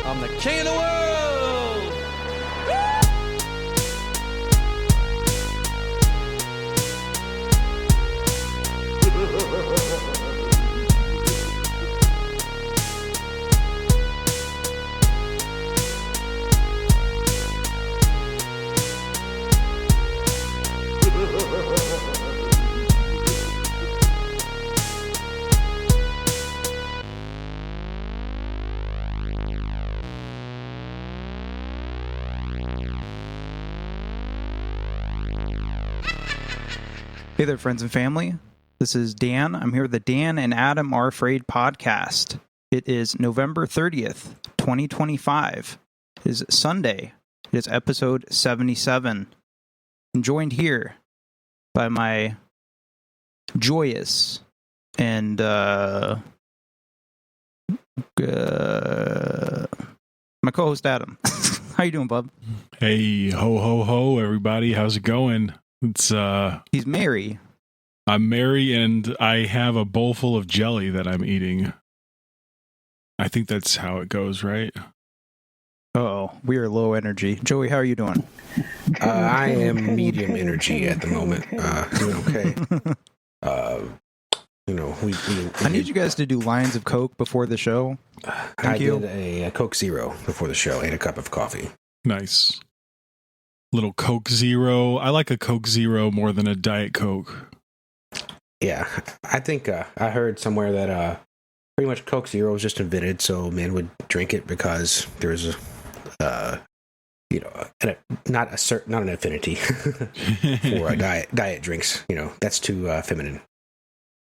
I'm the king of the world! Hey there, friends and family. This is Dan. I'm here with the Dan and Adam Are Afraid podcast. It is November 30th, 2025. It is Sunday. It is episode 77. I'm joined here by my joyous and my co-host Adam. How you doing, bub? Hey, ho, ho, ho, everybody. How's it going? It's He's merry. I'm merry, and I have a bowl full of jelly that I'm eating. I think that's how it goes, right? Oh, we are low energy. Joey, how are you doing? I am medium energy at the moment. Doing okay. I need you guys to do lines of Coke before the show. I did a Coke Zero before the show and a cup of coffee. Nice. Little Coke Zero. I like a Coke Zero more than a Diet Coke. Yeah, I think I heard somewhere that pretty much Coke Zero was just invented so men would drink it because there's not an affinity for diet drinks. You know, that's too feminine.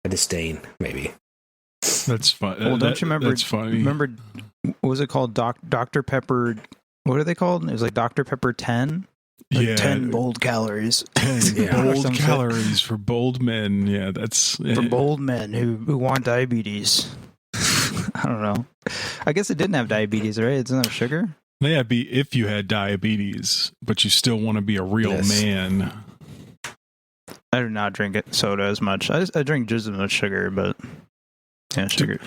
A disdain, maybe. That's fun. Well, don't you remember? That's funny. Remember, what was it called? Dr. Pepper. What are they called? It was like Dr. Pepper 10. Like yeah, 10 bold calories. 10 bold calories for bold men. Yeah, that's for bold men who want diabetes. I don't know. I guess it didn't have diabetes, right? It doesn't have sugar. Yeah, it'd be if you had diabetes, but you still want to be a real man. I do not drink soda as much. I drink just as much suger, but yeah, sugary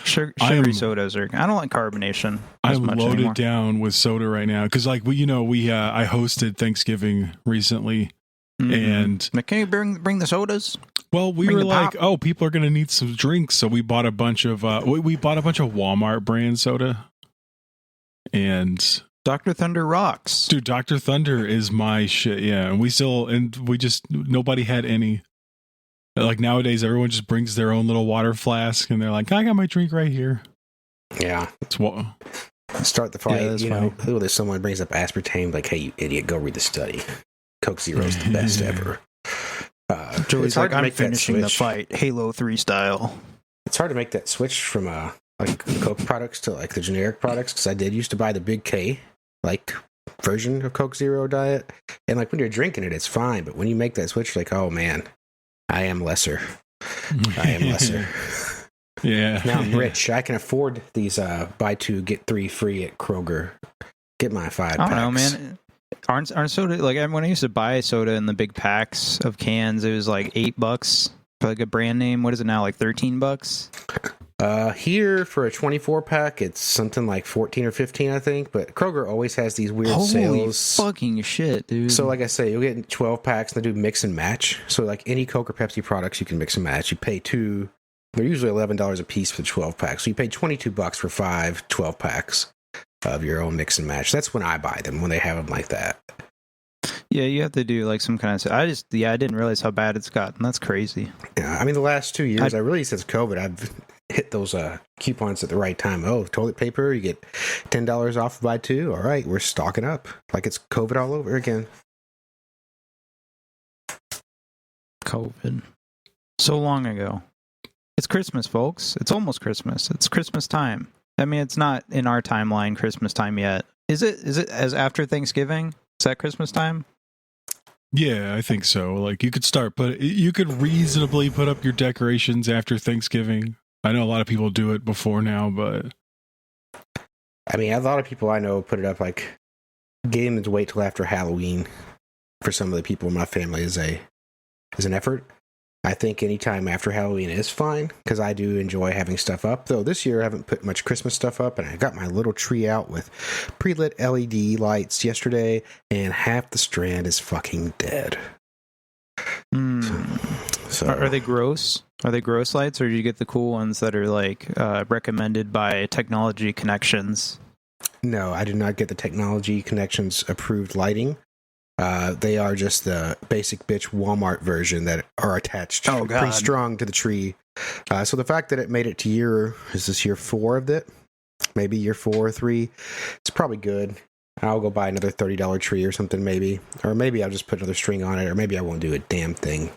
sodas are. I don't like carbonation. I'm much loaded anymore. down with soda right now because, like, I hosted Thanksgiving recently, and can you bring the sodas? Well, we were like, oh, people are gonna need some drinks, so we bought a bunch of Walmart brand soda, and Dr. Thunder rocks, dude. Dr. Thunder is my shit. Yeah, and nobody had any. Like nowadays, everyone just brings their own little water flask, and they're like, "I got my drink right here." Yeah, it's what start the fight. Yeah, if someone brings up aspartame, like, "Hey, you idiot, go read the study." Coke Zero is the best ever. Joey's like, "I'm finishing the fight, Halo 3 style." It's hard to make that switch from like Coke products to like the generic products because I did used to buy the Big K version of Coke Zero Diet, and like when you're drinking it, it's fine, but when you make that switch, you're like, oh man. I am lesser. Yeah. Now I'm rich. I can afford these buy two, get three free at Kroger. Get my 5 packs. I don't know, man. Aren't soda, like when I used to buy soda in the big packs of cans, it was like $8 for like a brand name. What is it now? Like $13? Here for a 24 pack, it's something like 14 or 15, I think. But Kroger always has these weird sales. Holy fucking shit, dude! So, like I say, you'll get 12 packs and they do mix and match. So, like any Coke or Pepsi products, you can mix and match. You pay two. They're usually $11 a piece for the 12 packs. So you pay $22 for 12 packs of your own mix and match. That's when I buy them, when they have them like that. Yeah, you have to do like some kind of. I didn't realize how bad it's gotten. That's crazy. Yeah, I mean, the last 2 years, since COVID, I've hit those coupons at the right time. Oh, toilet paper, you get $10 off buy two. All right, we're stocking up like it's COVID all over again. COVID. So long ago. It's Christmas, folks. It's almost Christmas. It's Christmas time. I mean, it's not in our timeline Christmas time yet. Is it as after Thanksgiving? Is that Christmas time? Yeah, I think so. Like you could reasonably put up your decorations after Thanksgiving. I know a lot of people do it before now, but I mean, a lot of people I know put it up like getting them to wait till after Halloween. For some of the people in my family is an effort. I think anytime after Halloween is fine, because I do enjoy having stuff up. Though this year I haven't put much Christmas stuff up, and I got my little tree out with pre-lit LED lights yesterday, and half the strand is fucking dead. So Are they gross? Are they gross lights, or do you get the cool ones that are like recommended by Technology Connections? No, I did not get the Technology Connections approved lighting. They are just the basic bitch Walmart version that are attached pretty strong to the tree. So the fact that it made it to is this year 4 of it? Maybe year 4 or 3. It's probably good. I'll go buy another $30 tree or something maybe. Or maybe I'll just put another string on it, or maybe I won't do a damn thing.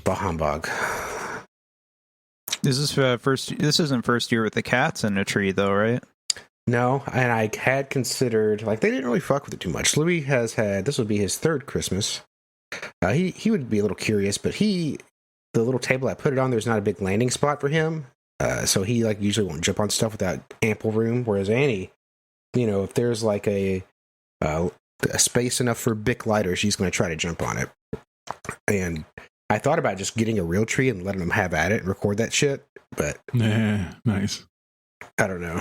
Bah humbug. This isn't first year with the cats in a tree though, right? No, and I had considered, like, they didn't really fuck with it too much. Louis this would be his 3rd Christmas. He would be a little curious, but the little table I put it on, there's not a big landing spot for him. So he, like, usually won't jump on stuff without ample room. Whereas Annie, if there's, like, a space enough for Bic lighter, she's going to try to jump on it. And I thought about just getting a real tree and letting them have at it and record that shit, but... Yeah, nice. I don't know.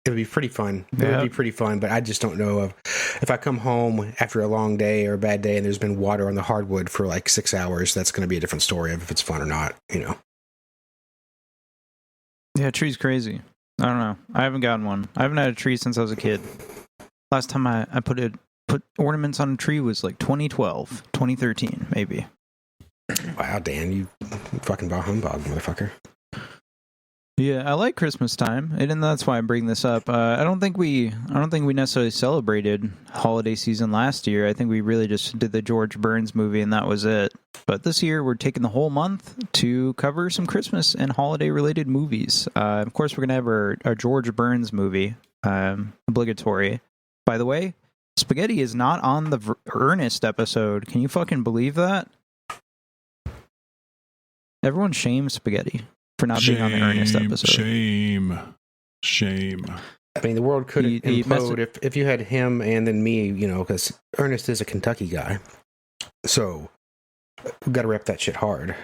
It would be pretty fun. It would be pretty fun, but I just don't know if I come home after a long day or a bad day and there's been water on the hardwood for like 6 hours, that's going to be a different story of if it's fun or not, Yeah, tree's crazy. I don't know. I haven't gotten one. I haven't had a tree since I was a kid. Last time I put ornaments on a tree was like 2012, 2013, maybe. Wow, Dan, you fucking bah humbug, motherfucker. Yeah, I like Christmas time, and that's why I bring this up. I don't think we necessarily celebrated holiday season last year. I think we really just did the George Burns movie, and that was it. But this year, we're taking the whole month to cover some Christmas and holiday-related movies. Of course, we're gonna have our George Burns movie, obligatory. By the way, Spaghetti is not on the Ernest episode. Can you fucking believe that? Everyone shames Spaghetti for not being on the Ernest episode. Shame. I mean, the world could implode if you had him and then me, because Ernest is a Kentucky guy. So, we've got to rep that shit hard.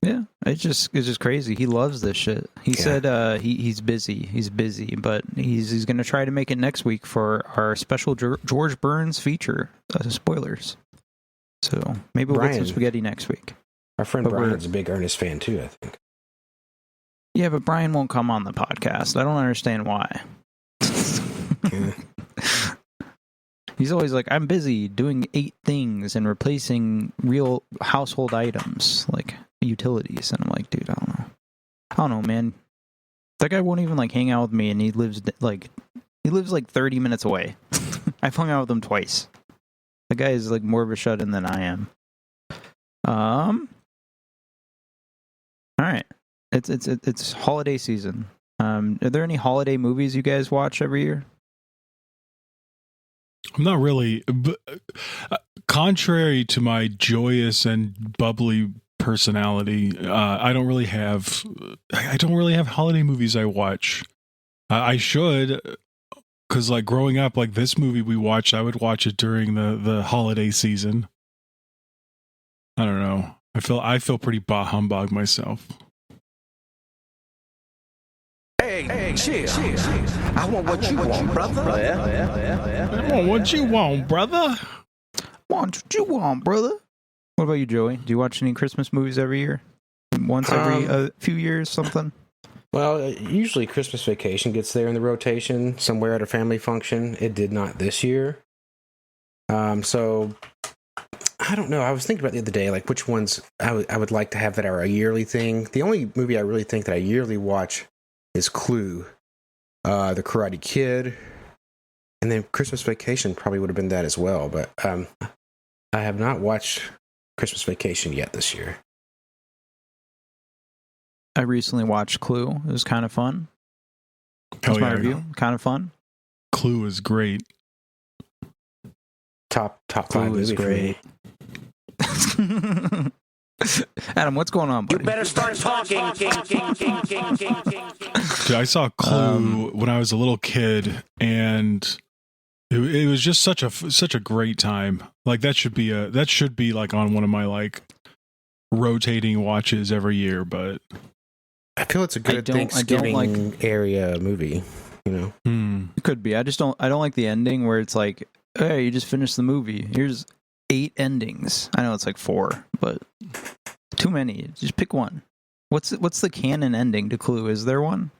Yeah, it's just crazy. He loves this shit. He said he's busy. He's busy, but he's going to try to make it next week for our special George Burns feature. Spoilers. So, maybe we'll get some Spaghetti next week. Our friend Brian's a big Ernest fan too, I think. Yeah, but Brian won't come on the podcast. I don't understand why. He's always like, I'm busy doing 8 things and replacing real household items, like utilities. And I'm like, dude, I don't know, man. That guy won't even like hang out with me, and he lives like 30 minutes away. I've hung out with him twice. The guy is like more of a shut-in than I am. All right, it's holiday season. Are there any holiday movies you guys watch every year? I'm not really. But, contrary to my joyous and bubbly personality, I don't really have holiday movies I watch. I should, because like growing up, like this movie we watched, I would watch it during the holiday season. I don't know. I feel pretty bah humbug myself. Hey, shit. I want what you want, brother. I want what you want, brother. Want what you want, brother. What about you, Joey? Do you watch any Christmas movies every year? Once every few years, something? Well, usually Christmas Vacation gets there in the rotation, somewhere at a family function. It did not this year. So... I don't know. I was thinking about the other day, like which ones I would like to have that are a yearly thing. The only movie I really think that I yearly watch is Clue, The Karate Kid, and then Christmas Vacation probably would have been that as well. But I have not watched Christmas Vacation yet this year. I recently watched Clue. It was kind of fun. That's my review. Kind of fun. Clue is great. Top 5 movie for me. Adam, what's going on, buddy? You better start talking. Dude, I saw Clue when I was a little kid, and It was just such a great time. Like that should be like on one of my like rotating watches every year. But I feel it's a good Thanksgiving area movie. You know, It could be. I don't like the ending where it's like, hey, you just finished the movie. Here's 8 endings. I know it's like 4, but too many. Just pick one. What's the canon ending to Clue? Is there one?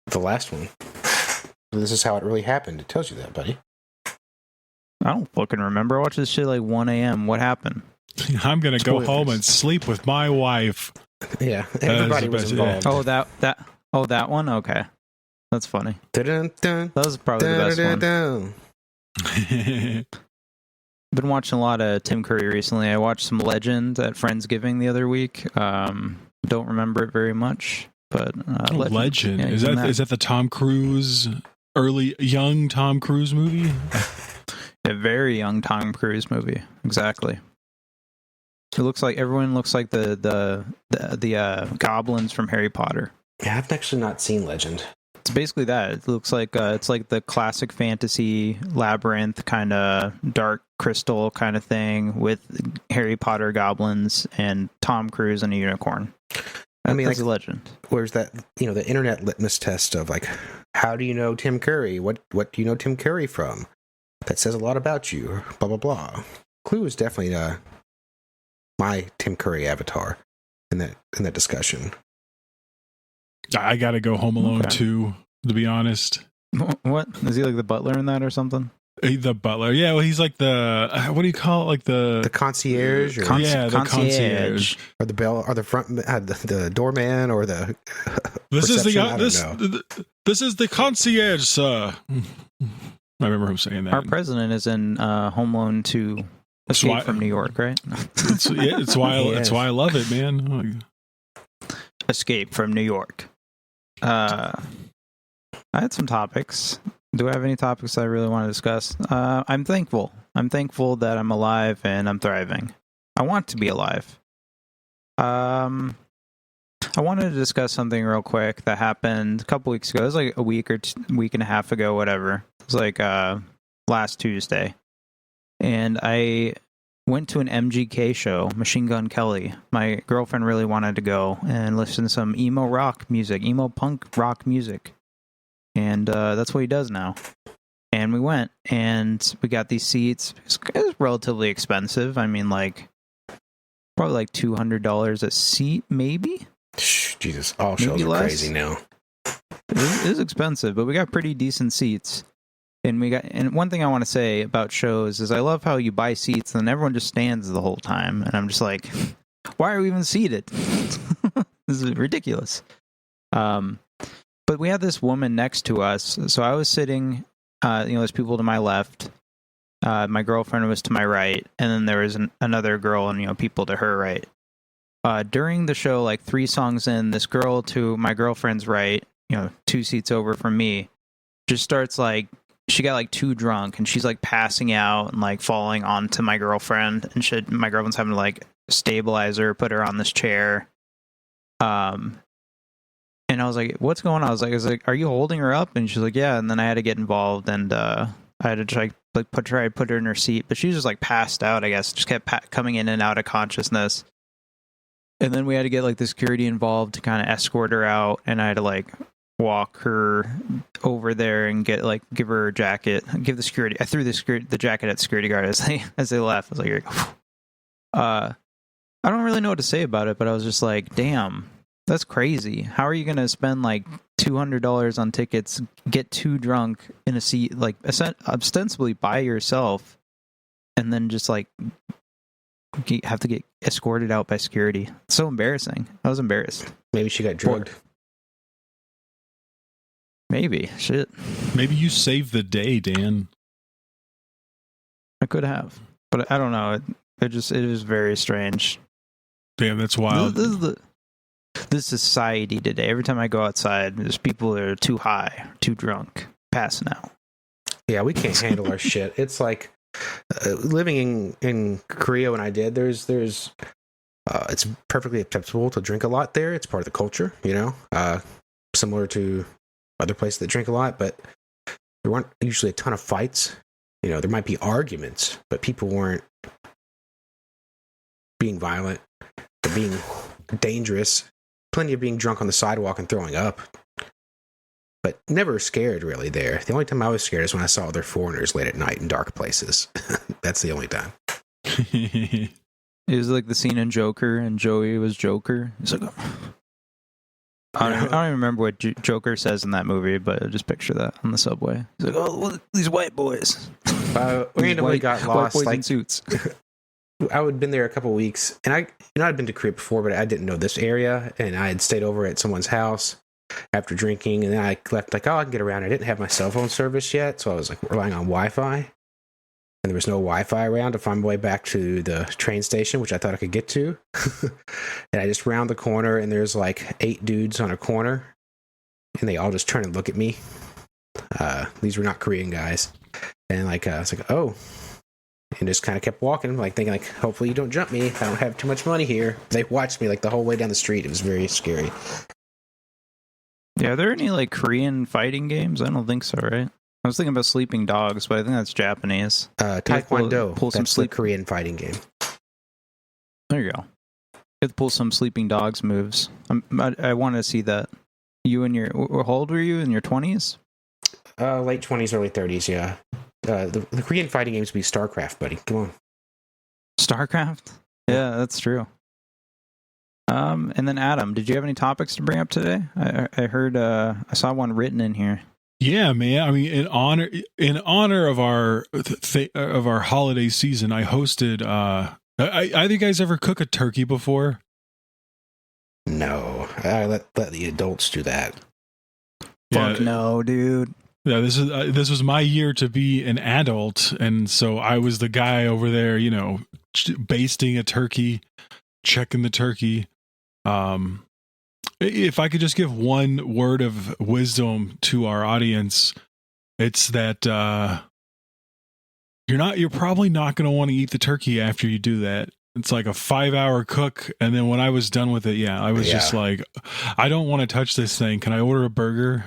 The last one. This is how it really happened. It tells you that, buddy. I don't fucking remember. I watched this shit like 1 a.m. What happened? I'm gonna go home and sleep with my wife. Yeah, everybody was involved. Oh, that one. Okay, that's funny. Dun, dun, That was probably the best one. dun. Been watching a lot of Tim Curry recently. I watched some Legend at Friendsgiving the other week. Don't remember it very much, but Legend. Yeah, is that the Tom Cruise young Tom Cruise movie? A very young Tom Cruise movie. Exactly. It looks like everyone looks like the goblins from Harry Potter. Yeah, I've actually not seen Legend. It's basically that. It looks like it's like the classic fantasy labyrinth kind of dark crystal kind of thing with Harry Potter goblins and Tom Cruise and a unicorn. I mean, that's like, a Legend. Where's that? You know, the internet litmus test of like, how do you know Tim Curry? What do you know Tim Curry from? That says a lot about you. Blah blah blah. Clue is definitely my Tim Curry avatar in that discussion. I gotta go Home Alone too, to be honest. What? Is he like the butler in that or something? The butler. Yeah, well, he's like the, what do you call it? Like the concierge? Or the concierge. Or the bell, or the front, the doorman, or the This is the this is the concierge, sir. I remember him saying that. Our president is in Home Alone 2 Escape from New York, right? It's why I love it, man. Escape from New York. I had some topics. Do I have any topics I really want to discuss? I'm thankful. I'm thankful that I'm alive and I'm thriving. I want to be alive. I wanted to discuss something real quick that happened a couple weeks ago. It was like a week or week and a half ago, whatever. It was like last Tuesday. And I went to an MGK show, Machine Gun Kelly. My girlfriend really wanted to go and listen to some emo rock music, emo punk rock music. And that's what he does now. And we went, and we got these seats. It was relatively expensive. I mean, like, probably like $200 a seat, maybe? Jesus, all shows are crazy now. It is expensive, but we got pretty decent seats. And one thing I want to say about shows is I love how you buy seats and everyone just stands the whole time. And I'm just like, why are we even seated? This is ridiculous. But we had this woman next to us. So I was sitting, there's people to my left. My girlfriend was to my right. And then there was another girl and, people to her right. During the show, like 3 songs in, this girl to my girlfriend's right, 2 seats over from me, just starts like, she got like too drunk and she's like passing out and like falling onto my girlfriend, and my girlfriend's having to like stabilize her, put her on this chair. And I was like, what's going on? I was like, are you holding her up? And she's like, yeah. And then I had to get involved, and I had to try like put her in her seat, but she was just like passed out, I guess, just kept coming in and out of consciousness. And then we had to get like the security involved to kind of escort her out, and I had to like walk her over there and give her a jacket, give the security. I threw the jacket at the security guard as they left. I was like, I don't really know what to say about it, but I was just like, damn, that's crazy. How are you going to spend like $200 on tickets, get too drunk in a seat, like ostensibly by yourself, and then just like have to get escorted out by security? It's so embarrassing. I was embarrassed. Maybe she got drugged. Maybe. Shit. Maybe you saved the day, Dan. I could have, but I don't know. It is very strange. Damn, that's wild. This society today. Every time I go outside, there's people that are too high, too drunk, passing out. Yeah, we can't handle our shit. It's like living in Korea when I did. It's perfectly acceptable to drink a lot there. It's part of the culture, similar to other places that drink a lot. But there weren't usually a ton of fights. You know, there might be arguments, but people weren't being violent, or being dangerous. Plenty of being drunk on the sidewalk and throwing up. But never scared, really, there. The only time I was scared is when I saw other foreigners late at night in dark places. That's the only time. It was like the scene in Joker, and Joey was Joker. He's like, I don't even remember what Joker says in that movie, but I just picture that on the subway. He's like, oh, look, these white boys. Randomly got lost. White boys like, in suits. I had been there a couple weeks, and I'd been to Korea before, but I didn't know this area, and I had stayed over at someone's house after drinking, and then I left like, oh, I can get around. I didn't have my cell phone service yet, so I was like relying on Wi-Fi, and there was no Wi-Fi around to find my way back to the train station, which I thought I could get to. And I just round the corner, and there's like 8 dudes on a corner, and they all just turn and look at me. These were not Korean guys, and like I was like, oh. And just kind of kept walking, like thinking, like, hopefully you don't jump me. I don't have too much money here. They watched me like the whole way down the street. It was very scary. Yeah, are there any like Korean fighting games? I don't think so, right? I was thinking about Sleeping Dogs, but I think that's Japanese. Taekwondo. Pull some that's the Korean fighting game. There you go. You have to pull some Sleeping Dogs moves. I want to see that. You and your, how old were you? In your 20s? Late 20s, early 30s, yeah. The Korean fighting games would be StarCraft, buddy. Come on. StarCraft? Yeah, that's true. And then Adam, did you have any topics to bring up today? I heard I saw one written in here. Yeah, man. I mean, in honor of our holiday season, I hosted. Either you guys ever cook a turkey before? No, I let the adults do that. Fuck no, dude. Yeah, this was my year to be an adult, and so I was the guy over there, you know, basting a turkey, checking the turkey. If I could just give one word of wisdom to our audience, it's that you're probably not going to want to eat the turkey after you do that. It's like a 5-hour cook, and then when I was done with it, I was just like, I don't want to touch this thing. Can I order a burger?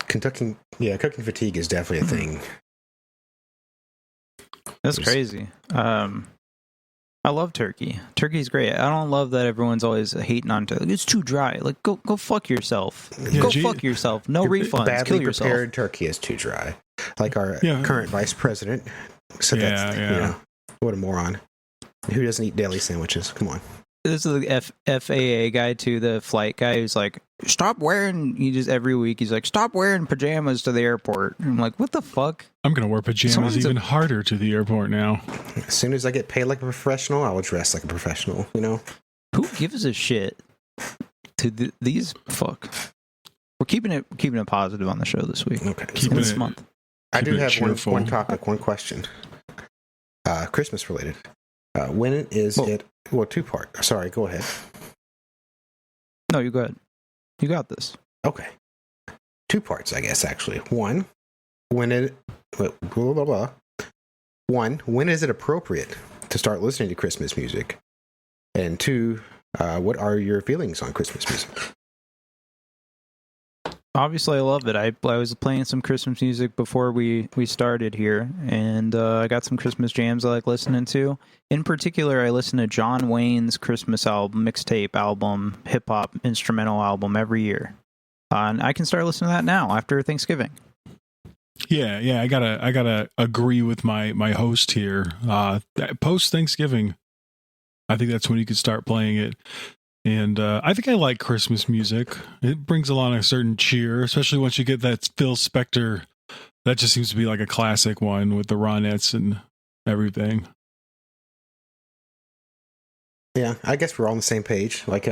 Cooking fatigue is definitely a thing. That's crazy. I love turkey. Turkey's great. I don't love that everyone's always hating on turkey. It's too dry. Like, go fuck yourself. Fuck yourself. No refunds. Badly Kill yourself. prepared turkey is too dry. Like our current vice president. So that's, you know, what a moron. Who doesn't eat deli sandwiches? Come on. This is the FAA guy too, the flight guy who's like, stop wearing, every week he's like, stop wearing pajamas to the airport. And I'm like, what the fuck? I'm going to wear pajamas even harder to the airport now. As soon as I get paid like a professional, I will dress like a professional, you know? Who gives a shit to these? Fuck. We're keeping it positive on the show this week. Okay. This month. I do have one topic, one question. Christmas related. When is it? Well, 2-part. Sorry, go ahead. No, you go ahead. You got this. Okay. 2 parts, I guess, actually. One, when is it appropriate to start listening to Christmas music? And 2, what are your feelings on Christmas music? Obviously, I love it. I was playing some Christmas music before we started here, and I got some Christmas jams I like listening to. In particular, I listen to John Wayne's Christmas album, mixtape album, hip-hop instrumental album every year. And I can start listening to that now after Thanksgiving. Yeah, I gotta agree with my host here. Post Thanksgiving, I think that's when you could start playing it. And I think I like Christmas music. It brings along a certain cheer, especially once you get that Phil Spector. That just seems to be like a classic one with the Ronettes and everything. Yeah, I guess we're all on the same page. Like,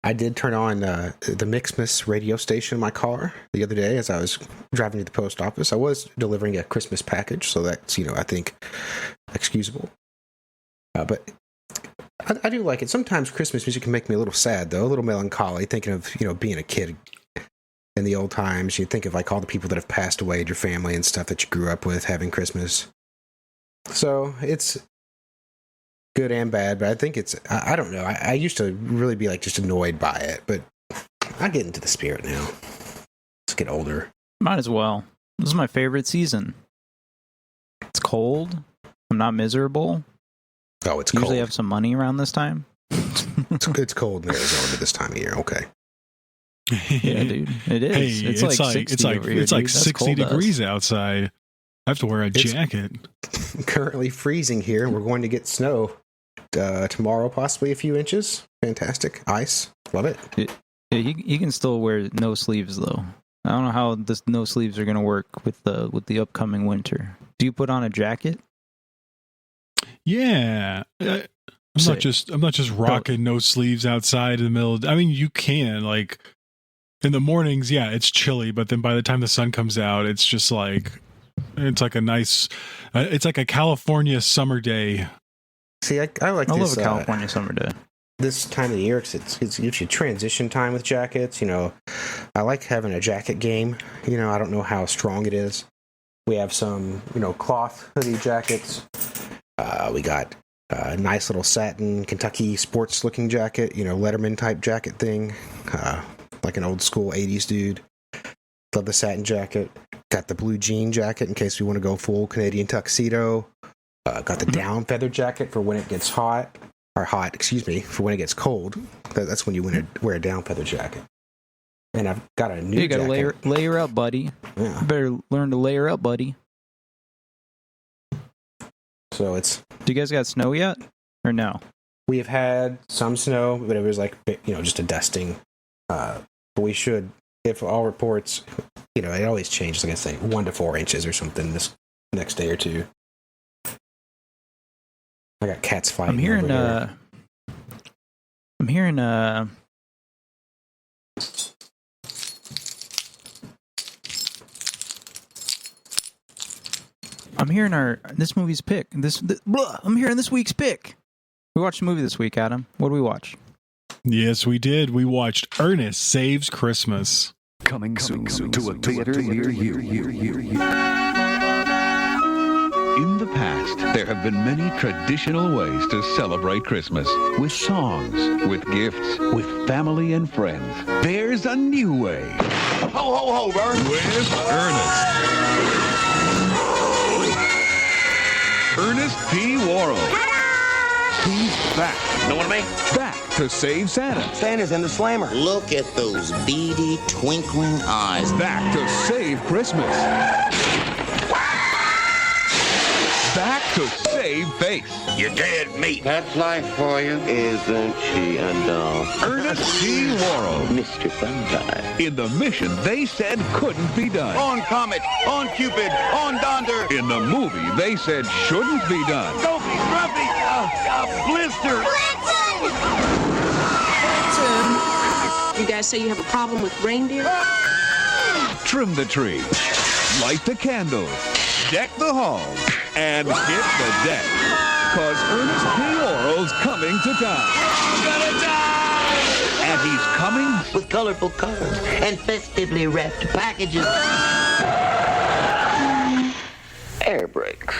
I did turn on the Mixmas radio station in my car the other day as I was driving to the post office. I was delivering a Christmas package, so that's, I think, excusable. But I do like it. Sometimes Christmas music can make me a little sad, though, a little melancholy, thinking of, being a kid in the old times. You think of, like, all the people that have passed away in your family and stuff that you grew up with having Christmas. So it's good and bad, but I think I don't know. I used to really be, like, just annoyed by it, but I get into the spirit now. Let's get older. Might as well. This is my favorite season. It's cold. I'm not miserable. Oh, it's Usually cold. have some money around this time. It's cold in Arizona this time of year. Okay. Yeah, dude. It is. Hey, it's like 60 over here, it's like dude. That's 60 cold to us. degrees outside. I have to wear a It's- jacket. Currently freezing here, and we're going to get snow tomorrow, possibly a few inches. Fantastic. Ice. Love it. Yeah, you can still wear no sleeves though. I don't know how this no sleeves are gonna work with the upcoming winter. Do you put on a jacket? Yeah. I'm Sick. not just rocking no sleeves outside in the middle. I mean, you can, like, in the mornings, yeah, it's chilly, but then by the time the sun comes out, it's just like, it's like a nice, it's like a California summer day. See, I like I this. love a California summer day. This time of the year, 'cause it's usually transition time with jackets. You know, I like having a jacket game. You know, I don't know how strong it is. We have some, cloth hoodie jackets. We got a nice little satin Kentucky sports looking jacket, Letterman type jacket thing, like an old school 80s dude. Love the satin jacket. Got the blue jean jacket in case we want to go full Canadian tuxedo. Got the down feather jacket for when it gets hot. For when it gets cold. That's when you wear a down feather jacket. And I've got a new You gotta jacket. layer up, buddy. Yeah. You better learn to layer up, buddy. So Do you guys got snow yet? Or no? we have had some snow, but it was like, just a dusting. But we should, if all reports, it always changes, like I say, 1 to 4 inches or something this next day or two. I got cats fighting. I'm hearing over this movie's pick. I'm hearing this week's pick. We watched a movie this week, Adam. What did we watch? Yes, we did. We watched Ernest Saves Christmas. Coming soon to a theater near you. In the past, there have been many traditional ways to celebrate Christmas. With songs, with gifts, with family and friends. There's a new way. Ho, ho, ho, Vern. With Ernest. Ernest P. Worrell. He's back. Know what I mean? Back to save Santa. Santa's in the slammer. Look at those beady, twinkling eyes. Back to save Christmas. Back to save face. You're dead meat. That's life for you. Isn't she a doll? Ernest P. Worrell. Mr. Funtime. In the mission they said couldn't be done. On Comet, on Cupid, on Donder. In the movie they said shouldn't be done. Dopey, Grumpy, Blister. You guys say you have a problem with reindeer? Trim the tree. Light the candles. Deck the halls. And hit the deck. 'Cause Ernest P. Worrell's coming to town. I'm gonna die! And he's coming With colorful cards and festively wrapped packages. Air brakes.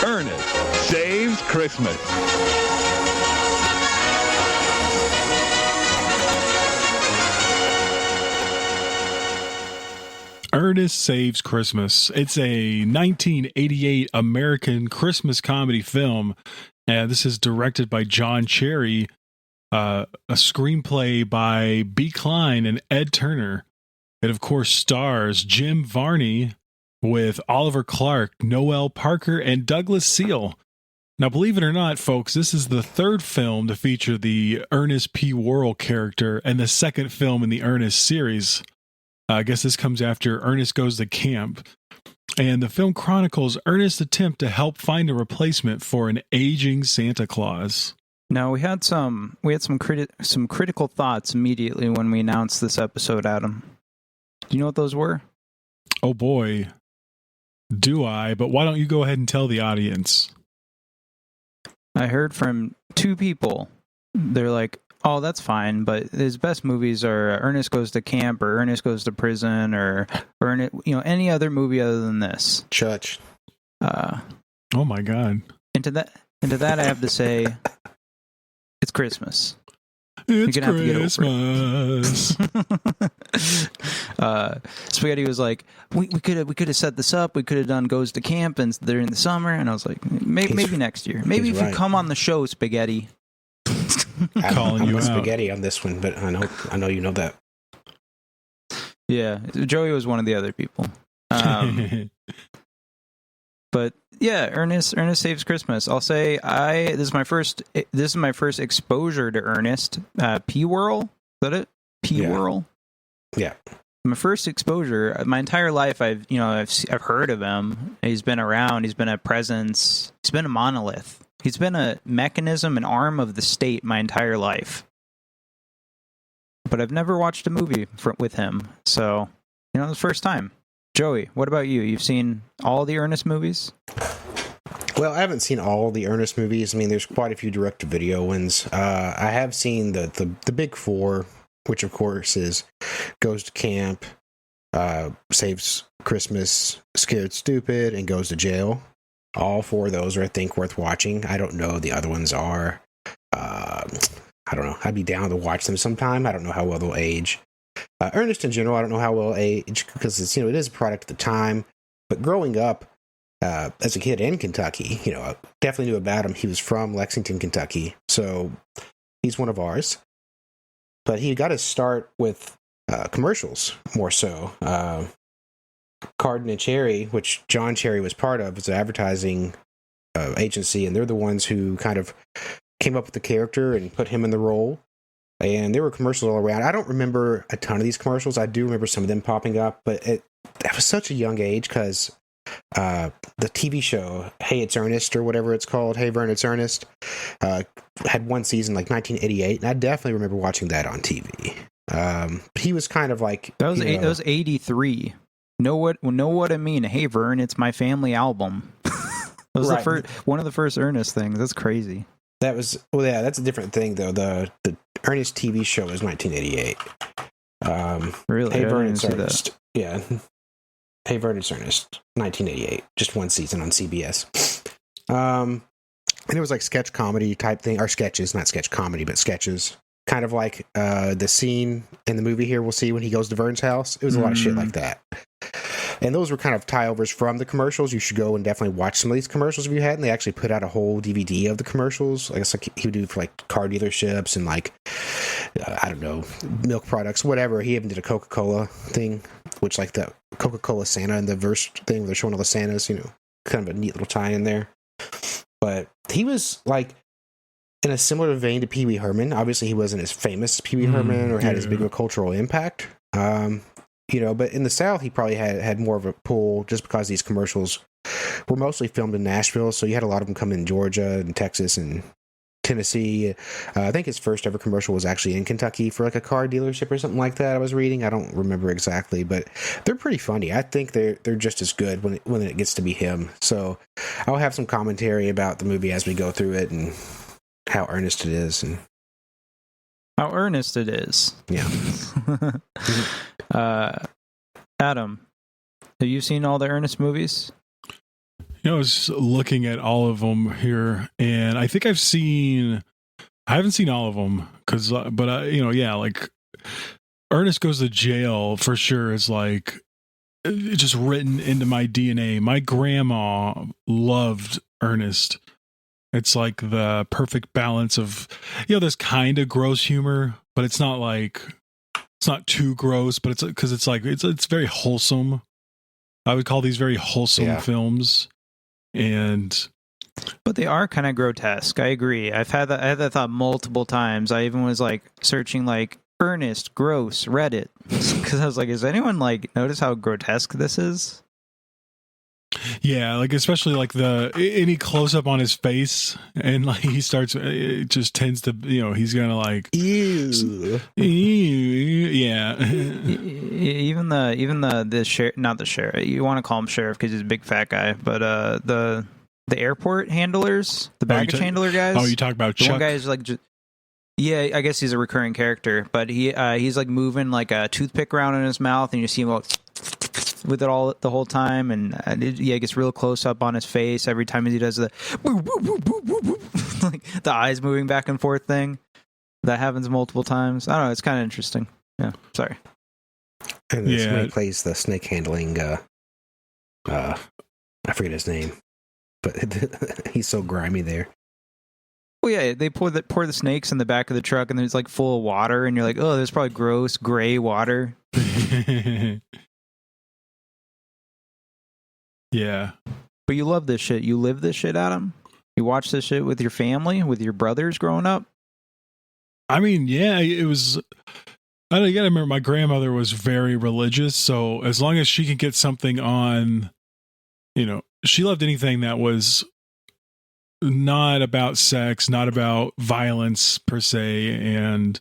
Ernest Saves Christmas. Ernest Saves Christmas. It's a 1988 American Christmas comedy film. This is directed by John Cherry, a screenplay by B. Klein and Ed Turner. It, of course, stars Jim Varney with Oliver Clark, Noel Parker, and Douglas Seal. Now, believe it or not, folks, this is the third film to feature the Ernest P. Worrell character and the second film in the Ernest series. I guess this comes after Ernest Goes to Camp. And the film chronicles Ernest's attempt to help find a replacement for an aging Santa Claus. Now we had some critical thoughts immediately when we announced this episode, Adam. Do you know what those were? Oh boy, do I? But why don't you go ahead and tell the audience? I heard from two people. They're like, oh, that's fine, but his best movies are Ernest Goes to Camp or Ernest Goes to Prison or any other movie other than this. Church. Oh my God. And to that I have to say, it's Christmas. It's gonna have to get over Christmas. Spaghetti was like, we could have set this up. We could have done goes to camp and during the summer. And I was like, maybe next year. Maybe if you come on the show, Spaghetti. Calling you I'm out. spaghetti on this one, but I know you know that. Yeah, Joey was one of the other people. But yeah, Ernest Saves Christmas. I'll say this is my first exposure to Ernest. P-Whirl, is that it? P-Whirl? Yeah. My first exposure. My entire life, I've heard of him. He's been around. He's been a presence. He's been a monolith. He's been a mechanism, an arm of the state my entire life. But I've never watched a movie with him. So, it's the first time. Joey, what about you? You've seen all the Ernest movies? Well, I haven't seen all the Ernest movies. I mean, there's quite a few direct-to-video ones. I have seen the big four, which, of course, is Goes to Camp, Saves Christmas, Scared Stupid, and Goes to Jail. All four of those are, I think, worth watching. I don't know the other ones are. I don't know. I'd be down to watch them sometime. I don't know how well they'll age. Ernest in general, I don't know how well age because it's it is a product of the time. But growing up as a kid in Kentucky, I definitely knew about him. He was from Lexington, Kentucky, so he's one of ours. But he got his start with commercials more so. Cardin and Cherry, which John Cherry was part of, is an advertising agency, and they're the ones who kind of came up with the character and put him in the role. And there were commercials all around. I don't remember a ton of these commercials. I do remember some of them popping up, but that was such a young age because the TV show, Hey, It's Ernest, or whatever it's called, Hey, Vern, It's Ernest, had one season, like 1988, and I definitely remember watching that on TV. He was kind of like... That was 83. Know what I mean? Hey, Vern, it's my family album. That was right. One of the first Ernest things. That's crazy. That was... Well, yeah, that's a different thing, though. The Ernest TV show was 1988. Really? Hey, Vern, It's Ernest. Yeah. Hey, Vern, It's Ernest. 1988. Just one season on CBS. And it was like sketch comedy type thing, or sketches, not sketch comedy, but sketches. Kind of like the scene in the movie here we'll see when he goes to Vern's house. It was a lot of shit like that. And those were kind of tie-overs from the commercials. You should go and definitely watch some of these commercials if you hadn't. They actually put out a whole DVD of the commercials. I guess like he would do for like car dealerships and like, I don't know, milk products, whatever. He even did a Coca-Cola thing, which like the Coca-Cola Santa and the verse thing where they're showing all the Santas, kind of a neat little tie-in there. But he was like in a similar vein to Pee Wee Herman. Obviously, he wasn't as famous as Pee Wee Herman or had as big of a cultural impact. But in the South, he probably had more of a pull just because these commercials were mostly filmed in Nashville. So you had a lot of them come in Georgia and Texas and Tennessee. I think his first ever commercial was actually in Kentucky for like a car dealership or something like that. I was reading. I don't remember exactly, but they're pretty funny. I think they're just as good when it gets to be him. So I'll have some commentary about the movie as we go through it and how earnest it is. And how earnest it is. Yeah. Adam, have you seen all the Ernest movies? I was looking at all of them here, and I think I haven't seen all of them like Ernest Goes to Jail for sure is like just written into my DNA. My grandma loved Ernest. It's like the perfect balance of, there's kind of gross humor, but it's not too gross, but it's because it's very wholesome. I would call these very wholesome films. But they are kind of grotesque. I agree. I had that thought multiple times. I even was like searching like Ernest gross Reddit because I was like, does anyone like notice how grotesque this is? Yeah, like especially like any close up on his face, and like he starts, it just tends to, he's gonna like ew, yeah. Even the sheriff, not the sheriff. You want to call him sheriff because he's a big fat guy, but the airport handlers, the baggage handler guys. Oh, you talk about the Chuck? One guy is like yeah, I guess he's a recurring character, but he's like moving like a toothpick around in his mouth, and you see him go with it all the whole time, and it gets real close up on his face every time he does the like the eyes moving back and forth thing. That happens multiple times. I don't know. It's kind of interesting. Yeah. Sorry. And then somebody plays the snake handling. I forget his name, but he's so grimy there. Well, yeah, they pour the snakes in the back of the truck, and there's like full of water, and you're like, oh, there's probably gross gray water. Yeah. But you love this shit. You live this shit, Adam? You watch this shit with your family, with your brothers growing up? I mean, yeah, it was... I gotta remember, my grandmother was very religious, so as long as she could get something on, you know, she loved anything that was not about sex, not about violence per se, and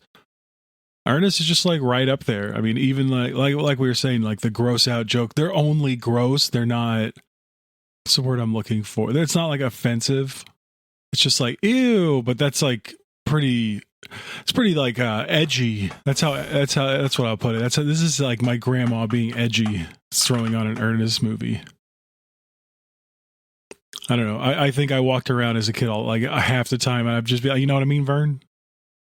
Ernest is just like right up there. I mean, even like we were saying, like the gross out joke, they're only gross. They're not, what's the word I'm looking for? It's not like offensive. It's just like, ew, but that's like pretty, it's pretty like edgy. That's what I'll put it. This is like my grandma being edgy, throwing on an Ernest movie. I don't know. I think I walked around as a kid all like half the time, and I'd just be like, you know what I mean, Vern?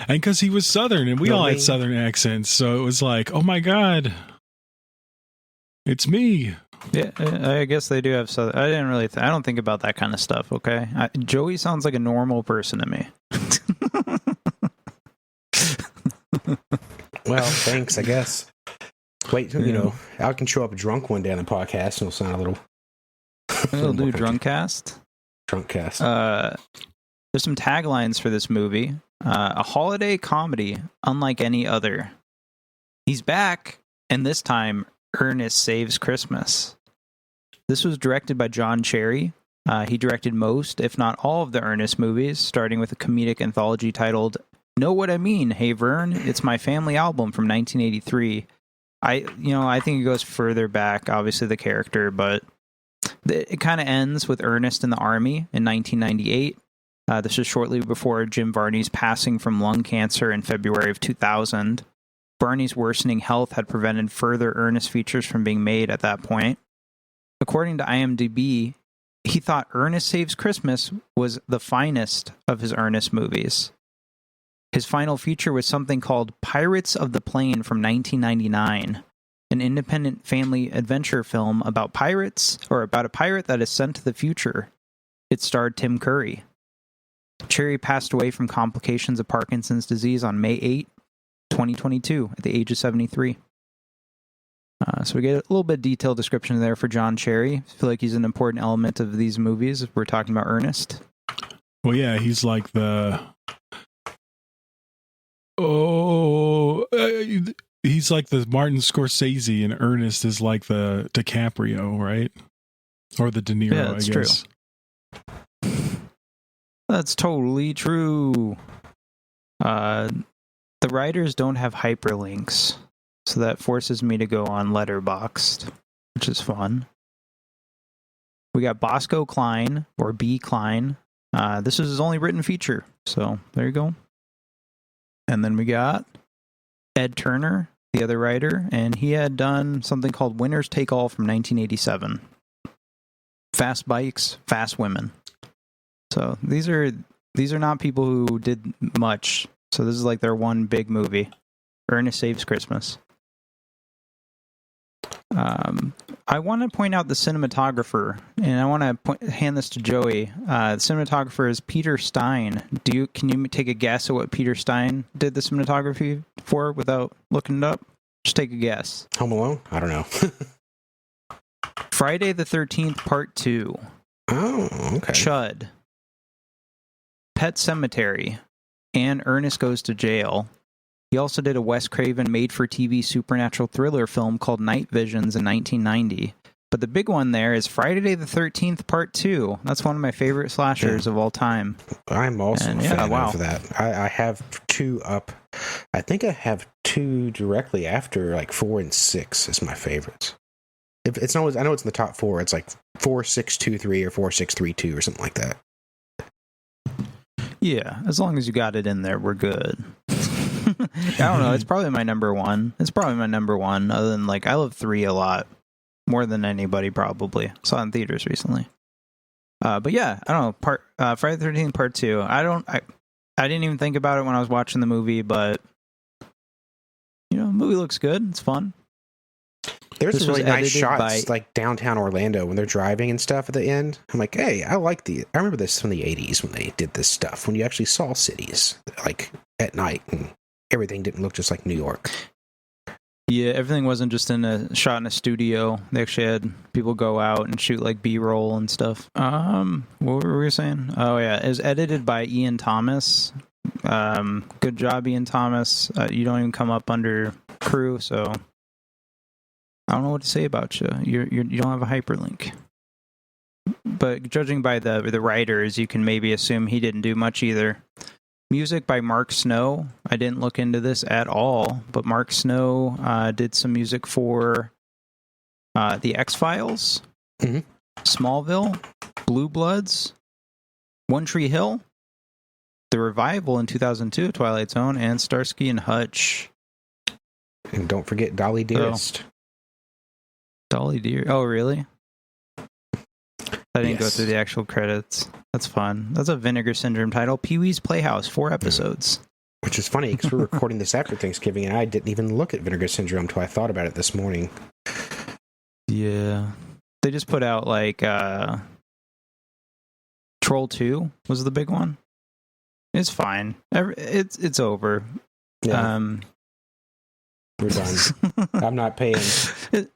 And because he was Southern, and we all had Southern accents, so it was like, oh my God, it's me. Yeah, I guess they do have Southern. I didn't really. I don't think about that kind of stuff. Okay, Joey sounds like a normal person to me. Well, thanks, I guess. Wait, you know, I can show up drunk one day on the podcast, and it'll sound a little. We'll do Drunkcast. Drunkcast. There's some taglines for this movie. A holiday comedy unlike any other. He's back, and this time, Ernest Saves Christmas. This was directed by John Cherry. He directed most, if not all, of the Ernest movies, starting with a comedic anthology titled Know What I Mean, Hey Vern, It's My Family Album from 1983. I think it goes further back, obviously the character, but it kind of ends with Ernest in the Army in 1998. This is shortly before Jim Varney's passing from lung cancer in February of 2000. Varney's worsening health had prevented further Ernest features from being made at that point. According to IMDb, he thought Ernest Saves Christmas was the finest of his Ernest movies. His final feature was something called Pirates of the Plane from 1999. An independent family adventure film about pirates, or about a pirate that is sent to the future. It starred Tim Curry. Cherry passed away from complications of Parkinson's disease on May 8, 2022, at the age of 73. So we get a little bit of detailed description there for John Cherry. I feel like he's an important element of these movies if we're talking about Ernest. Well, yeah, he's like the... he's like the Martin Scorsese, and Ernest is like the DiCaprio, right? Or the De Niro, yeah, that's I guess. True. That's totally true. The writers don't have hyperlinks, so that forces me to go on Letterboxd, which is fun. We got Bosco Klein, or B. Klein. This is his only written feature, so there you go. And then we got Ed Turner, the other writer, and he had done something called Winners Take All from 1987. Fast bikes, fast women. So these are not people who did much. So this is like their one big movie, Ernest Saves Christmas. I want to point out the cinematographer, and I want to hand this to Joey. The cinematographer is Peter Stein. Can you take a guess at what Peter Stein did the cinematography for without looking it up? Just take a guess. Home Alone? I don't know. Friday the 13th, Part 2. Oh, okay. Chud. Pet Sematary. And Ernest Goes to Jail. He also did a Wes Craven made-for-TV supernatural thriller film called Night Visions in 1990. But the big one there is Friday the 13th, Part 2. That's one of my favorite slashers of all time. I'm also a fan of that. I have 2 up. I think I have 2 directly after, like 4 and 6 is my favorites. If it's always, I know it's in the top 4. It's like 4623 or 4632 or something like that. Yeah, as long as you got it in there, we're good. I don't know. It's probably my number one. Other than like, I love 3 a lot more than anybody probably. Saw it in theaters recently. But yeah, I don't know. Friday the 13th Part 2. I didn't even think about it when I was watching the movie, but you know, the movie looks good. It's fun. There's This some really was nice edited shots, by- like downtown Orlando when they're driving and stuff at the end. I'm like, hey, I like I remember this from the 80s when they did this stuff, when you actually saw cities, like, at night, and everything didn't look just like New York. Yeah, everything wasn't just shot in a studio. They actually had people go out and shoot like B-roll and stuff. What were we saying? Oh yeah, it was edited by Ian Thomas. Good job, Ian Thomas. You don't even come up under crew, so I don't know what to say about you. You don't have a hyperlink. But judging by the writers, you can maybe assume he didn't do much either. Music by Mark Snow. I didn't look into this at all, but Mark Snow did some music for The X-Files, Mhm. Smallville, Blue Bloods, One Tree Hill, The Revival in 2002, Twilight Zone, and Starsky and Hutch. And don't forget Dolly Dearest. Dolly Deer. Oh, really? I didn't go Yes. through the actual credits. That's fun. That's a Vinegar Syndrome title. Pee-wee's Playhouse, 4 episodes. Which is funny because we're recording this after Thanksgiving, and I didn't even look at Vinegar Syndrome until I thought about it this morning. Yeah. They just put out, like, Troll 2 was the big one. It's fine. It's over. Yeah, we're done. I'm not paying.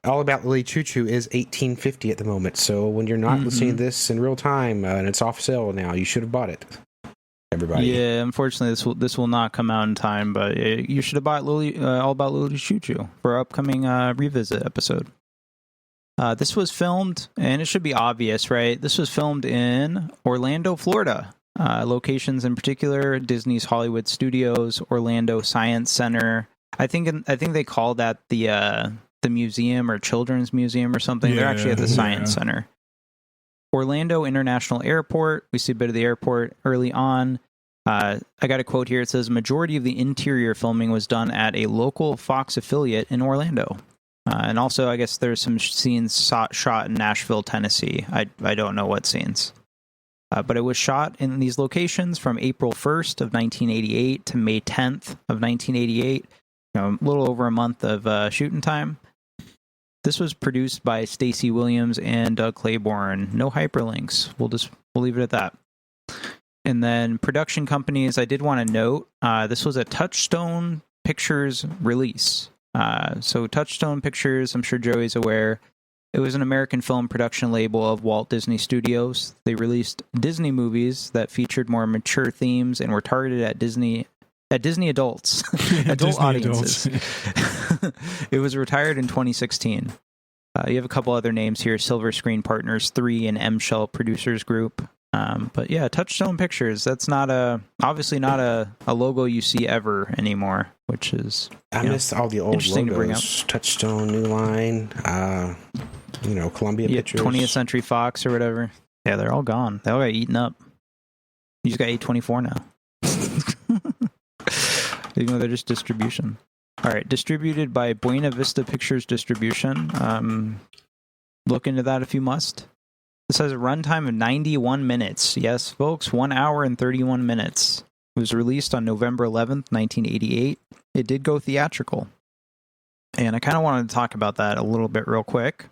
All About Lily Choo Choo is $18.50 at the moment. So when you're not listening to this in real time and it's off sale now, you should have bought it. Everybody. Yeah, unfortunately, this will not come out in time. But you should have bought All About Lily Choo Choo for our upcoming revisit episode. This was filmed, and it should be obvious, right? This was filmed in Orlando, Florida. Locations in particular: Disney's Hollywood Studios, Orlando Science Center. I think they call that the museum or children's museum or something. They're actually at the Science Center. Orlando International Airport. We see a bit of the airport early on. I got a quote here. It says, majority of the interior filming was done at a local Fox affiliate in Orlando. And also, I guess there's some scenes shot in Nashville, Tennessee. I don't know what scenes. But it was shot in these locations from April 1st of 1988 to May 10th of 1988. A little over a month of shooting time. This was produced by Stacey Williams and Doug Claiborne. No hyperlinks. We'll leave it at that. And then production companies, I did want to note, this was a Touchstone Pictures release. So Touchstone Pictures, I'm sure Joey's aware, it was an American film production label of Walt Disney Studios. They released Disney movies that featured more mature themes and were targeted at Disney adults, adult Disney audiences. It was retired in 2016. You have a couple other names here: Silver Screen Partners 3 and M Shell Producers Group. But yeah, Touchstone Pictures. That's obviously not a logo you see ever anymore. Which is I miss all the old interesting to bring up. logos. Touchstone, New Line, Columbia Pictures, 20th Century Fox or whatever. Yeah, they're all gone. They all got eaten up. You just got A24 now. Even though they're just distribution. All right, distributed by Buena Vista Pictures Distribution. Look into that if you must. This has a runtime of 91 minutes. Yes, folks, 1 hour and 31 minutes. It was released on November 11th, 1988. It did go theatrical. And I kind of wanted to talk about that a little bit real quick.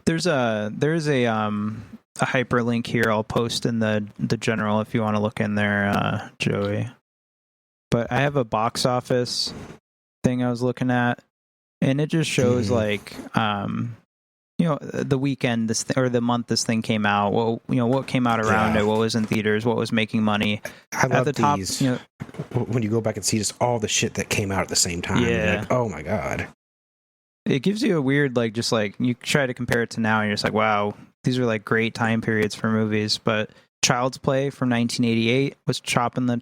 There's a hyperlink here I'll post in the general if you want to look in there, Joey. But I have a box office thing I was looking at, and it just shows like the weekend or the month this thing came out. Well, what came out around it, what was in theaters, what was making money. I love at the top, these. When you go back and see just all the shit that came out at the same time. Yeah. Like, oh my god. It gives you a weird, you try to compare it to now, and you're just like, wow, these are like great time periods for movies. But Child's Play from 1988 was topping the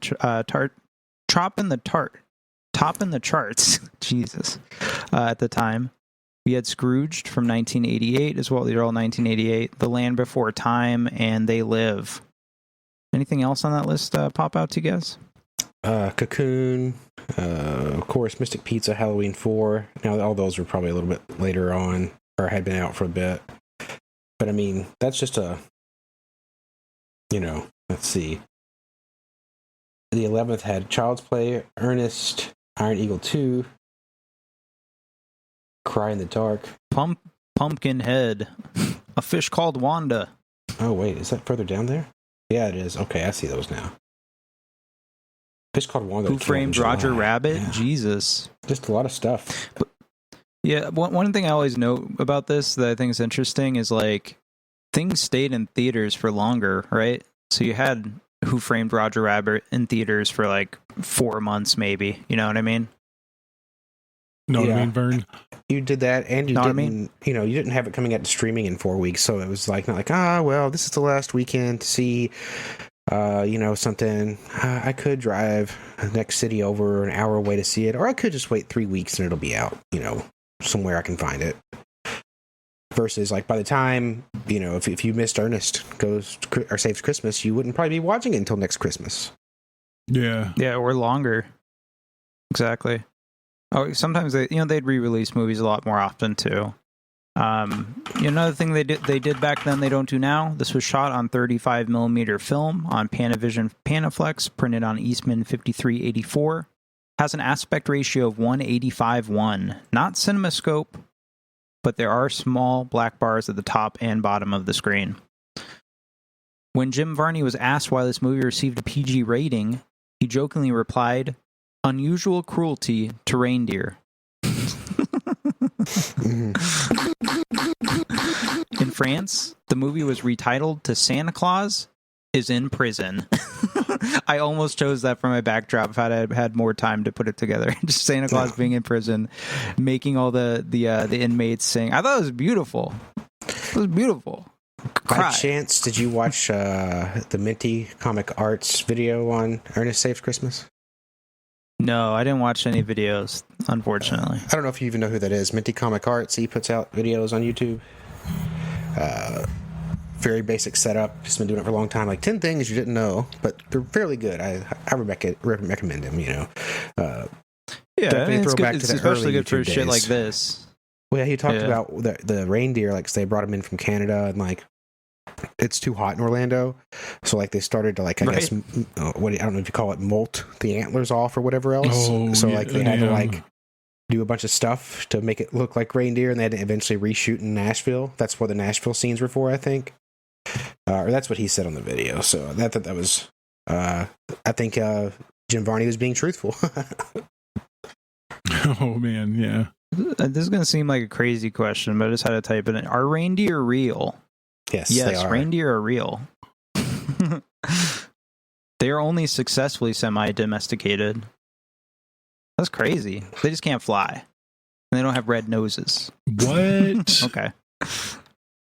charts. Jesus. At the time. We had Scrooged from 1988 as well. These are all 1988. The Land Before Time and They Live. Anything else on that list pop out to you guys? Cocoon, of course, Mystic Pizza, Halloween 4. Now, all those were probably a little bit later on, or had been out for a bit. But I mean, that's just let's see. The 11th had Child's Play, Ernest, Iron Eagle 2, Cry in the Dark. Pumpkinhead. A Fish Called Wanda. Oh, wait. Is that further down there? Yeah, it is. Okay, I see those now. Fish Called Wanda. Who Framed Roger Rabbit? Yeah. Jesus. Just a lot of stuff. Yeah, one thing I always note about this that I think is interesting is, like, things stayed in theaters for longer, right? So you had Who Framed Roger Rabbit in theaters for, like, 4 months, maybe. You know what I mean? Know what I Yeah. mean, Vern? You did that, and you Know what I didn't. mean? You know, you didn't have it coming out to streaming in 4 weeks, so it was like not like well, this is the last weekend to see, something. I could drive the next city over an hour away to see it, or I could just wait 3 weeks and it'll be out. Somewhere I can find it. Versus, like, by the time if you missed Ernest Saves Christmas, you wouldn't probably be watching it until next Christmas. Yeah. Yeah, or longer. Exactly. Oh, sometimes they'd re-release movies a lot more often too. Another thing they did back then they don't do now. This was shot on 35mm film on Panavision Panaflex, printed on Eastman 5384. Has an aspect ratio of 1:85:1. Not CinemaScope, but there are small black bars at the top and bottom of the screen. When Jim Varney was asked why this movie received a PG rating, he jokingly replied, "Unusual cruelty to reindeer." In France, the movie was retitled to Santa Claus is in prison. I almost chose that for my backdrop if I had more time to put it together. Just Santa Claus being in prison, making all the inmates sing. I thought it was beautiful. It was beautiful. By chance, did you watch the Minty Comic Arts video on Ernest Saves Christmas? No, I didn't watch any videos, unfortunately. I don't know if you even know who that is. Minty Comic Arts. He puts out videos on YouTube. Very basic setup. Just been doing it for a long time. Like 10 things you didn't know, but they're fairly good. I recommend them. Yeah, definitely it's throw good. back It's to the especially early good for YouTube shit days. like this. Well, yeah, he talked Yeah. about the reindeer. Like, so they brought them in from Canada, and like it's too hot in Orlando, so like they started to like I guess I don't know if you call it molt the antlers off or whatever else. Oh, So yeah, like they had to yeah. like do a bunch of stuff to make it look like reindeer, and they had to eventually reshoot in Nashville. That's what the Nashville scenes were for, I think, or that's what he said on the video. So I thought that was, I think Jim Varney was being truthful. Oh, man, yeah. This is going to seem like a crazy question, but I just had to type it in. Are reindeer real? Yes, they Yes, are. reindeer are real. They are only successfully semi-domesticated. That's crazy. They just can't fly. And they don't have red noses. What? Okay.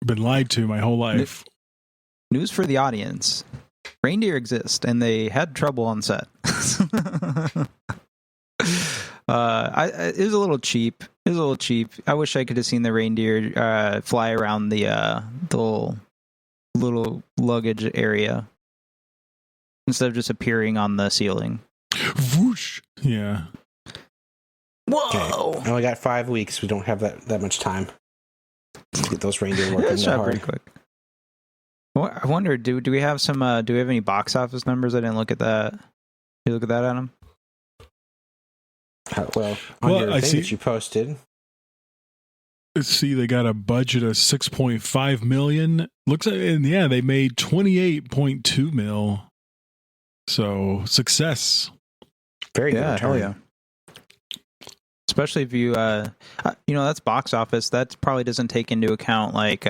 Been lied to my whole life. News for the audience. Reindeer exist, and they had trouble on set. It was a little cheap. I wish I could have seen the reindeer fly around the little luggage area instead of just appearing on the ceiling. Whoosh. Yeah. Whoa! I only got 5 weeks. We don't have that much time to get those reindeer working That's that shot pretty hard. quick. I wonder, do we have some? Do we have any box office numbers? I didn't look at that. Did you look at that, Adam? On your I thing see. that you posted. Let's see, they got a budget of $6.5 million. Looks like, and yeah, they made $28.2 million. So success. Very good return. hell yeah. Especially if you, that's box office. That probably doesn't take into account like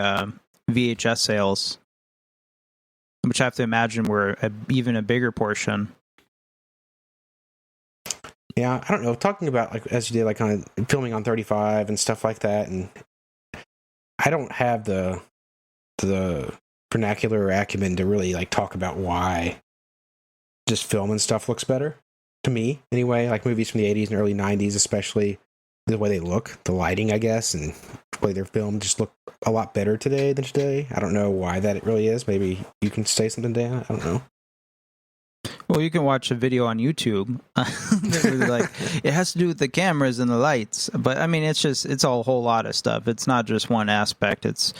VHS sales, which I have to imagine were even a bigger portion. Yeah, I don't know. Talking about like as you did, like kind of filming on 35 and stuff like that, and I don't have the vernacular or acumen to really like talk about why just film and stuff looks better to me anyway. Like movies from the 80s and early 90s, especially the way they look, the lighting, I guess, and the way they're filmed just look a lot better today than today. I don't know why that it really is. Maybe you can say something, Dan. I don't know. Well, you can watch a video on YouTube. Like, it has to do with the cameras and the lights. But, I mean, it's a whole lot of stuff. It's not just one aspect. It's,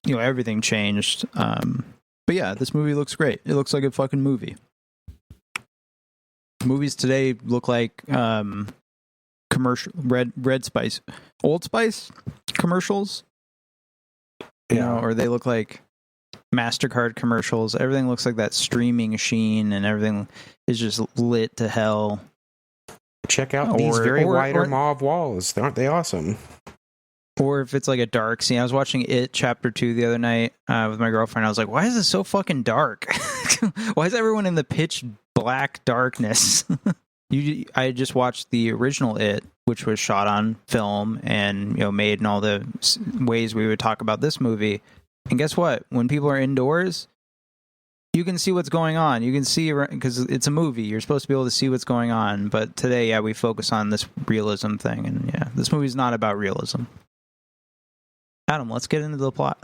everything changed. But, yeah, this movie looks great. It looks like a fucking movie. Movies today look like commercial red spice, Old Spice commercials. You know, or they look like MasterCard commercials. Everything looks like that streaming sheen, and everything is just lit to hell. Check out these very white or mauve walls. Aren't they awesome? Or if it's like a dark scene. I was watching It Chapter 2 the other night with my girlfriend. I was like, why is this so fucking dark? Why is everyone in the pitch black darkness? I just watched the original It, which was shot on film and made in all the ways we would talk about this movie. And guess what? When people are indoors, you can see what's going on. You can see, because it's a movie. You're supposed to be able to see what's going on. But today, we focus on this realism thing. And this movie's not about realism. Adam, let's get into the plot.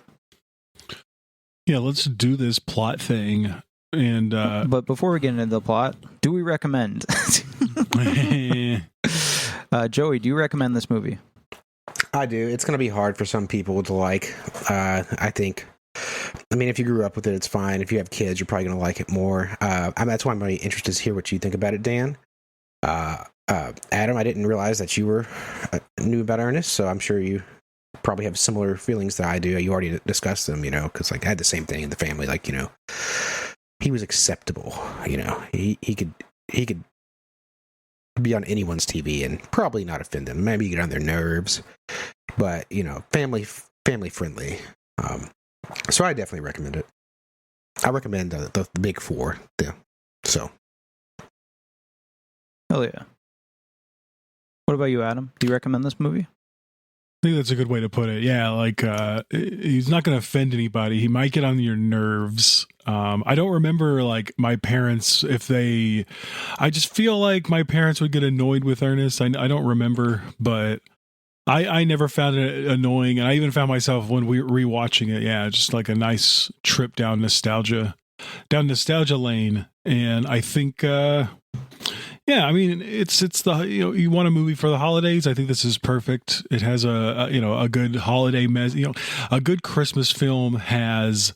Yeah, let's do this plot thing. And but before we get into the plot, do we recommend? Joey, do you recommend this movie? I do. It's going to be hard for some people to like. I think. I mean, if you grew up with it, it's fine. If you have kids, you're probably going to like it more. That's why I'm really interested to hear what you think about it, Dan. Adam, I didn't realize that you were knew about Ernest, so I'm sure you probably have similar feelings that I do. You already discussed them, because like I had the same thing in the family. Like, he was acceptable. He could be on anyone's TV and probably not offend them. Maybe get on their nerves, but family friendly. So I definitely recommend it. I recommend the big four. Yeah. So. Hell yeah. What about you, Adam? Do you recommend this movie? I think that's a good way to put it. Yeah, like he's not going to offend anybody. He might get on your nerves. I don't remember like my parents I just feel like my parents would get annoyed with Ernest. I don't remember, but I never found it annoying, and I even found myself when we were rewatching it. Yeah, just like a nice trip down nostalgia lane, and I think. Yeah, I mean, it's the you want a movie for the holidays. I think this is perfect. It has a good holiday a good Christmas film has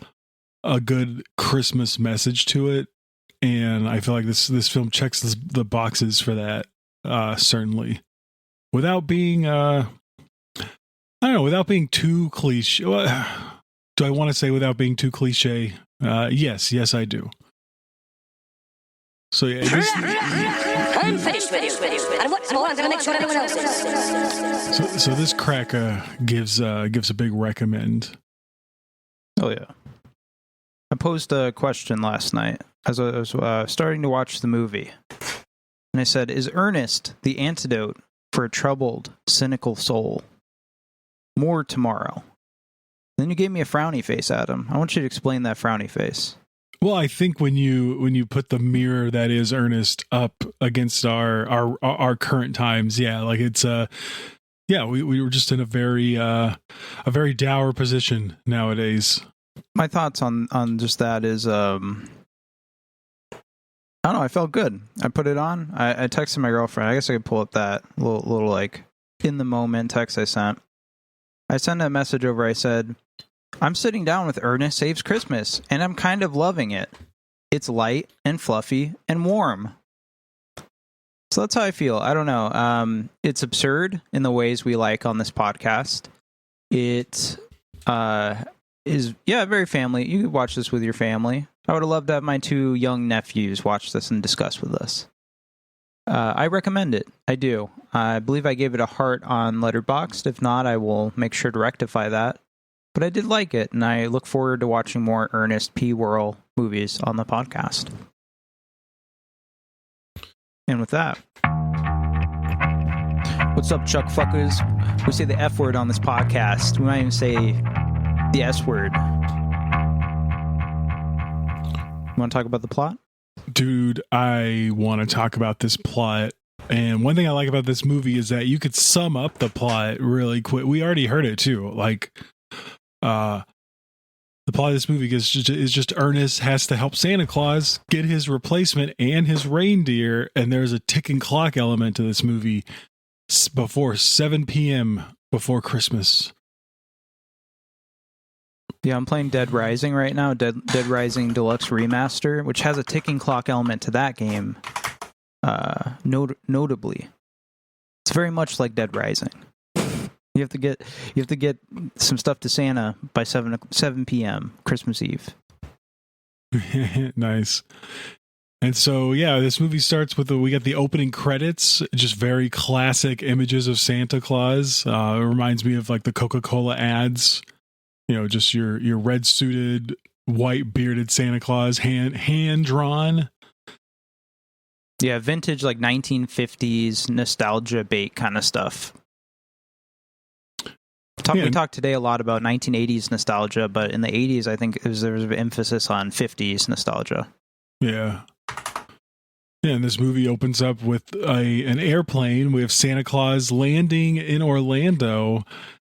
a good Christmas message to it, and I feel like this film checks the boxes for that certainly, without being without being too cliche. Do I want to say without being too cliche? Yes, I do. So yeah, I'm finished with you. And what's more, I'm going to make sure everyone else is. So this crack gives a big recommend. Oh yeah. I posed a question last night as I was starting to watch the movie, and I said, "Is Ernest the antidote for a troubled, cynical soul?" More tomorrow. Then you gave me a frowny face, Adam. I want you to explain that frowny face. Well, I think when you put the mirror that is Ernest up against our current times, yeah, like it's we were just in a very dour position nowadays. My thoughts on just that is I don't know, I felt good. I put it on. I texted my girlfriend. I guess I could pull up that little like in the moment text I sent. I sent a message over. I said, "I'm sitting down with Ernest Saves Christmas, and I'm kind of loving it. It's light and fluffy and warm." So that's how I feel. I don't know. It's absurd in the ways we like on this podcast. It is, very family. You could watch this with your family. I would have loved to have my 2 young nephews watch this and discuss with us. I recommend it. I do. I believe I gave it a heart on Letterboxd. If not, I will make sure to rectify that. But I did like it, and I look forward to watching more Ernest P. Worrell movies on the podcast. And with that, what's up, Chuck fuckers? We say the F word on this podcast. We might even say the S word. You want to talk about the plot? Dude, I want to talk about this plot. And one thing I like about this movie is that you could sum up the plot really quick. We already heard it too. Like, the plot of this movie is just Ernest has to help Santa Claus get his replacement and his reindeer, and there's a ticking clock element to this movie before 7 p.m. before Christmas. Yeah, I'm playing Dead Rising right now, Dead Rising Deluxe Remaster, which has a ticking clock element to that game, notably. It's very much like Dead Rising. You have to get some stuff to Santa by 7 p.m. Christmas Eve. Nice. And so, yeah, this movie starts with we got the opening credits, just very classic images of Santa Claus. It reminds me of like the Coca-Cola ads, just your red suited, white bearded Santa Claus, hand drawn. Yeah, vintage like 1950s nostalgia bait kind of stuff. We talked today a lot about 1980s nostalgia, but in the 80s, I think there was an emphasis on 50s nostalgia. Yeah. Yeah, and this movie opens up with an airplane. We have Santa Claus landing in Orlando,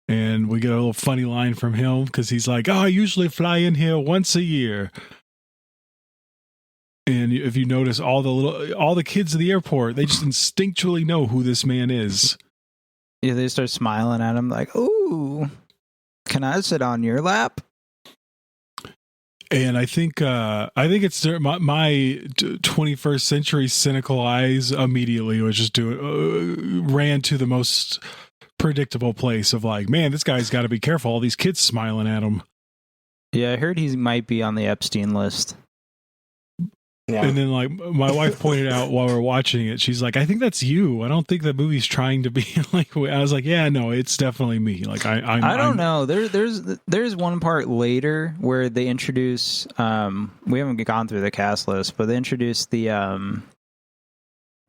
and we get a little funny line from him because he's like, I usually fly in here once a year. And if you notice, all the kids at the airport, they just instinctually know who this man is. Yeah, they start smiling at him like, "Ooh, can I sit on your lap?" And I think it's my 21st century cynical eyes immediately was just ran to the most predictable place of like, man, this guy's got to be careful. All these kids smiling at him. Yeah, I heard he might be on the Epstein list. Yeah. And then, like, my wife pointed out while we were watching it, she's like, I think that's you. I don't think the movie's trying to be like, I was like, yeah, no, it's definitely me. Like, I don't know. There's one part later where they introduce, we haven't gone through the cast list, but they introduce the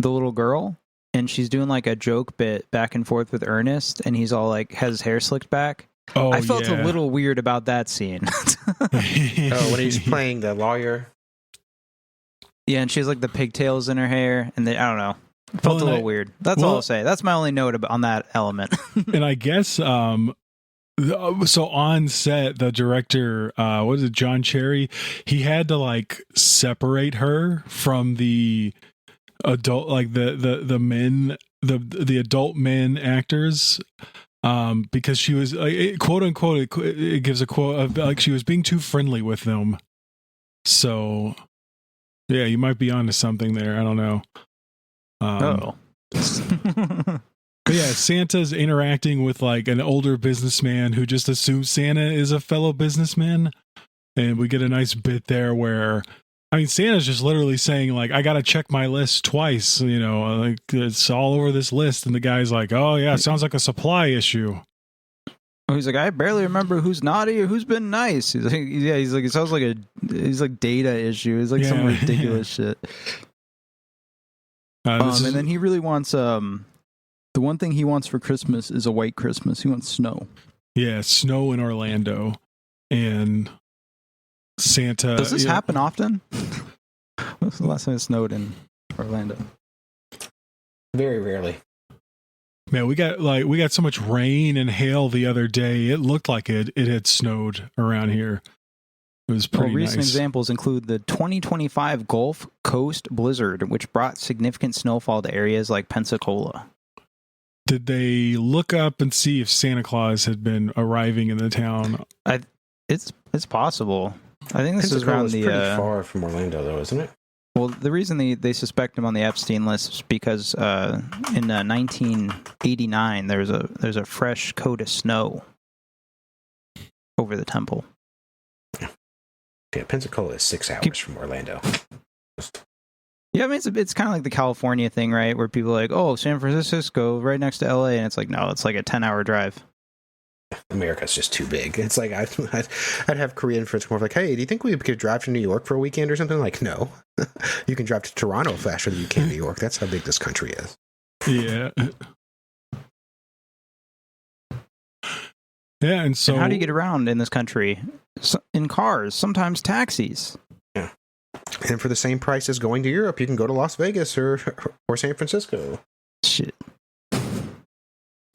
little girl, and she's doing like a joke bit back and forth with Ernest, and he's all like, has his hair slicked back. Oh, I felt a little weird about that scene. Oh, when he's playing the lawyer. Yeah, and she has like the pigtails in her hair, and I don't know. It felt a little weird. That's all I'll say. That's my only note on that element. And I guess, so on set, the director, what is it, John Cherry, he had to like separate her from the adult, like the men, the adult men actors, because she was quote unquote, it gives a quote of like she was being too friendly with them. So yeah, you might be onto something there. I don't know. But yeah, Santa's interacting with like an older businessman who just assumes Santa is a fellow businessman. And we get a nice bit there where, I mean, Santa's just literally saying like, I got to check my list twice, like it's all over this list. And the guy's like, oh yeah, sounds like a supply issue. He's like, I barely remember who's naughty or who's been nice. He's like, yeah, he's like, it sounds like he's like data issue. It's like some ridiculous shit. And then he really wants, the one thing he wants for Christmas is a white Christmas. He wants snow. Yeah, snow in Orlando. And Santa. Does this happen often? When's the last time it snowed in Orlando? Very rarely. Man, we got so much rain and hail the other day. It looked like it had snowed around here. It was pretty nice. Recent examples include the 2025 Gulf Coast blizzard, which brought significant snowfall to areas like Pensacola. Did they look up and see if Santa Claus had been arriving in the town? It's possible. I think this is around the pretty far from Orlando, though, isn't it? Well, the reason they suspect him on the Epstein list is because in 1989 there's a fresh coat of snow over the temple. Yeah, Pensacola is 6 hours from Orlando. Yeah, I mean it's kind of like the California thing, right? Where people are like, oh, San Francisco, right next to LA, and it's like, no, it's like a 10-hour drive. America's just too big. It's like I'd have Korean friends come over like, hey, do you think we could drive to New York for a weekend or something? Like, no. You can drive to Toronto faster than you can New York. That's how big this country is. Yeah. Yeah, and so... And how do you get around in this country? In cars, sometimes taxis. Yeah. And for the same price as going to Europe, you can go to Las Vegas or San Francisco. Shit.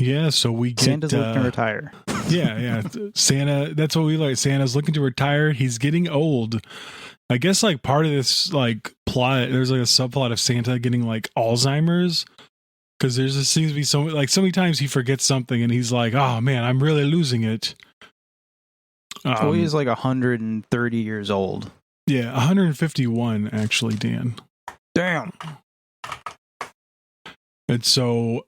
Yeah, so we get... Santa's looking to retire. Yeah. Santa, that's what we like. Santa's looking to retire. He's getting old. I guess, like, part of this, like, plot, there's, like, a subplot of Santa getting, like, Alzheimer's. Because there seems to be so many times he forgets something and he's like, oh, man, I'm really losing it. So he's, like, 130 years old. Yeah, 151, actually, Dan. Damn. And so...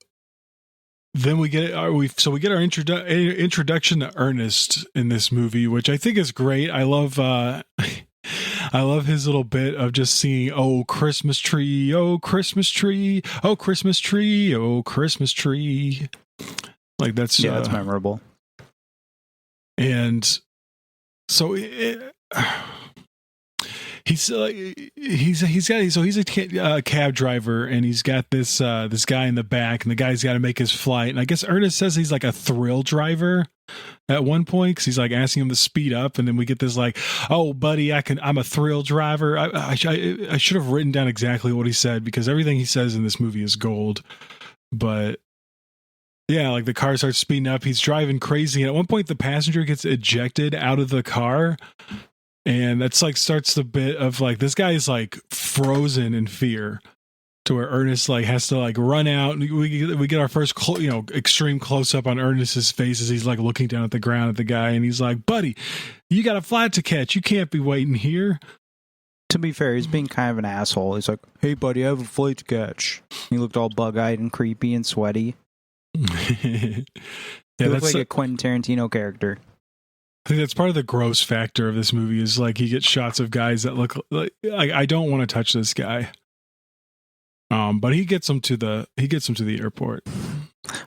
then we get our introduction to Ernest in this movie, which I think is great. I love I love his little bit of just seeing, oh, Christmas tree, oh, Christmas tree, oh, Christmas tree, oh, Christmas tree. Like that's that's memorable. And so he's a cab driver, and he's got this guy in the back, and the guy's got to make his flight. And I guess Ernest says he's like a thrill driver at one point, because he's like asking him to speed up, and then we get this like, oh, buddy, I'm a thrill driver. I should have written down exactly what he said, because everything he says in this movie is gold. But yeah, like the car starts speeding up, he's driving crazy, and at one point the passenger gets ejected out of the car. And that's like starts the bit of like this guy is like frozen in fear, to where Ernest like has to like run out. We get our first extreme close up on Ernest's face as he's like looking down at the ground at the guy, and he's like, "Buddy, you got a flight to catch. You can't be waiting here." To be fair, he's being kind of an asshole. He's like, "Hey, buddy, I have a flight to catch." He looked all bug-eyed and creepy and sweaty. He looked like a Quentin Tarantino character. I think that's part of the gross factor of this movie, is like he gets shots of guys that look like I don't want to touch this guy. But he gets him to the airport.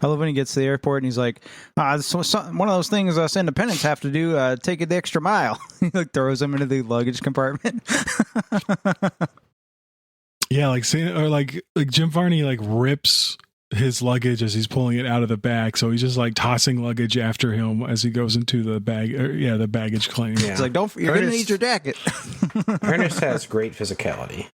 I love when he gets to the airport and he's like, this was one of those things us independents have to do, take it the extra mile. He like throws him into the luggage compartment. Yeah, like Jim Varney like rips his luggage as he's pulling it out of the bag, so he's just like tossing luggage after him as he goes into the the baggage claim. Yeah. It's like, you're gonna need your jacket. Ernest has great physicality.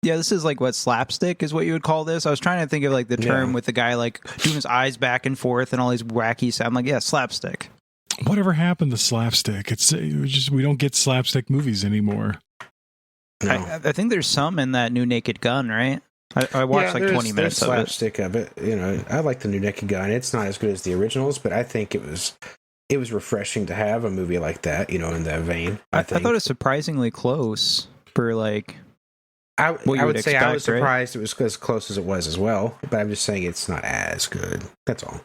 Yeah, this is like what slapstick is what you would call this. I was trying to think of like the term with the guy like doing his eyes back and forth and all these wacky sound. I'm like, yeah, slapstick. Whatever happened to slapstick? We don't get slapstick movies anymore. No. I think there's some in that new Naked Gun, right? I watched like 20 minutes of it. Slapstick of it. I like the new Naked Gun. It's not as good as the originals, but I think it was refreshing to have a movie like that, in that vein. I thought it was surprisingly close for like. I would say I was surprised it was as close as it was as well, but I'm just saying it's not as good. That's all.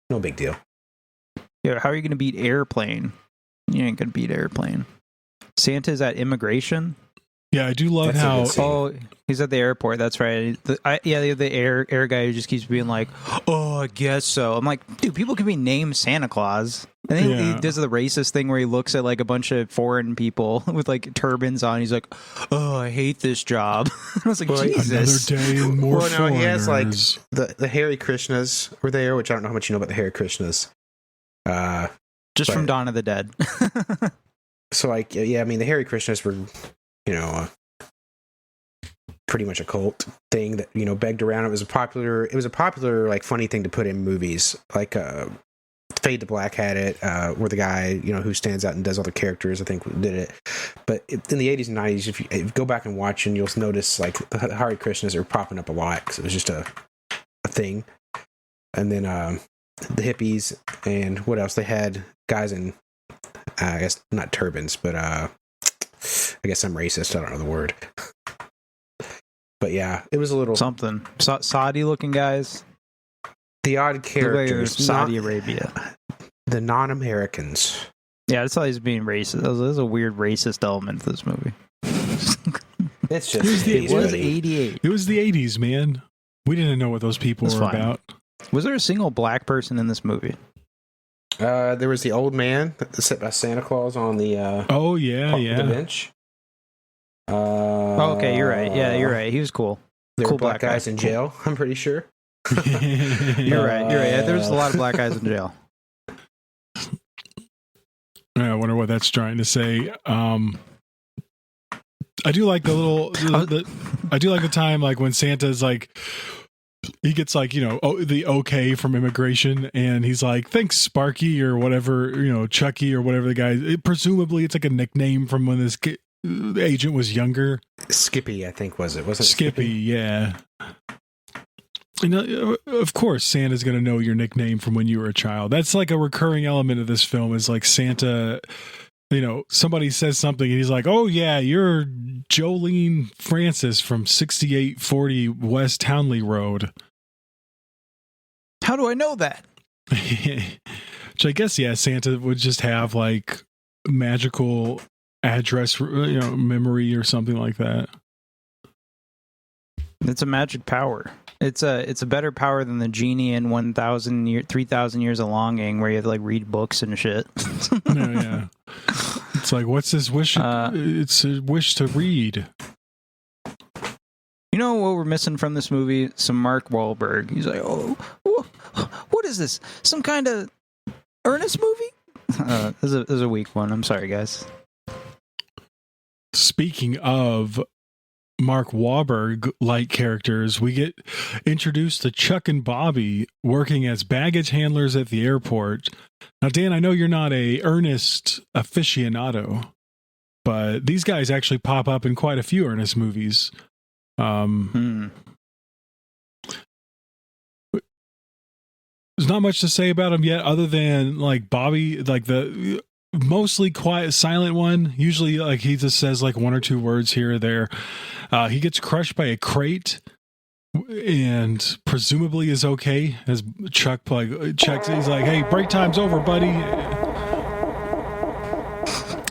No big deal. Yeah, how are you going to beat Airplane? You ain't going to beat Airplane. Santa's at immigration. Yeah, I do love how. Oh, he's at the airport. That's right. The air guy who just keeps being like, "Oh, I guess so." I'm like, dude, people can be named Santa Claus. And then he does the racist thing where he looks at like a bunch of foreign people with like turbans on. He's like, "Oh, I hate this job." I was like, Jesus. Another day and more foreigners. He has like the Hare Krishnas were there, which I don't know how much you know about the Hare Krishnas. Just from Dawn of the Dead. So like, yeah, I mean, the Hare Krishnas were. Pretty much a cult thing that begged around. It was a popular like funny thing to put in movies. Like Fade to Black had it, where the guy who stands out and does all the characters, I think, did it. But in the 80s and 90s, if you go back and watch, and you'll notice like the Hare Krishnas are popping up a lot because it was just a thing. And then the hippies and what else? They had guys in I guess not turbans, but I guess I'm racist. I don't know the word. But yeah, it was a little... something. Saudi-looking guys. The odd characters. Saudi Arabia. The non-Americans. Yeah, that's how he's being racist. There's a weird racist element to this movie. It's just... It was 88. It was the 80s, man. We didn't know what those people were about. Was there a single black person in this movie? There was the old man set by Santa Claus on the the bench. Okay, you're right. Yeah, you're right. He was cool. There cool were black guys in jail, I'm pretty sure. You're right. Yeah, there's a lot of black guys in jail. I wonder what that's trying to say. I do like I do like the time like when Santa's like he gets like the okay from immigration, and he's like, "Thanks, Sparky," or whatever, Chucky or whatever the guy. Presumably, it's like a nickname from when the agent was younger. Skippy, I think, was it? Wasn't it Skippy? Yeah. Of course, Santa's going to know your nickname from when you were a child. That's like a recurring element of this film. Is like Santa somebody says something and he's like, oh yeah, you're Jolene Francis from 6840 West Townley Road. How do I know that? Which I guess, yeah, Santa would just have like magical address, memory or something like that. It's a magic power. It's a better power than the genie in 3,000 years of longing, where you have to like read books and shit. Yeah. It's like, what's this wish? It's a wish to read. You know what we're missing from this movie? Some Mark Wahlberg. He's like, oh, what is this? Some kind of Ernest movie? This is a weak one. I'm sorry, guys. Speaking of Mark Wahlberg-like characters, we get introduced to Chuck and Bobby working as baggage handlers at the airport. Now, Dan, I know you're not a Ernest aficionado, but these guys actually pop up in quite a few Ernest movies. There's not much to say about him yet, other than like Bobby, like the mostly quiet, silent one. Usually, like he just says like one or two words here or there. He gets crushed by a crate, and presumably is okay. As Chuck checks, he's like, "Hey, break time's over, buddy."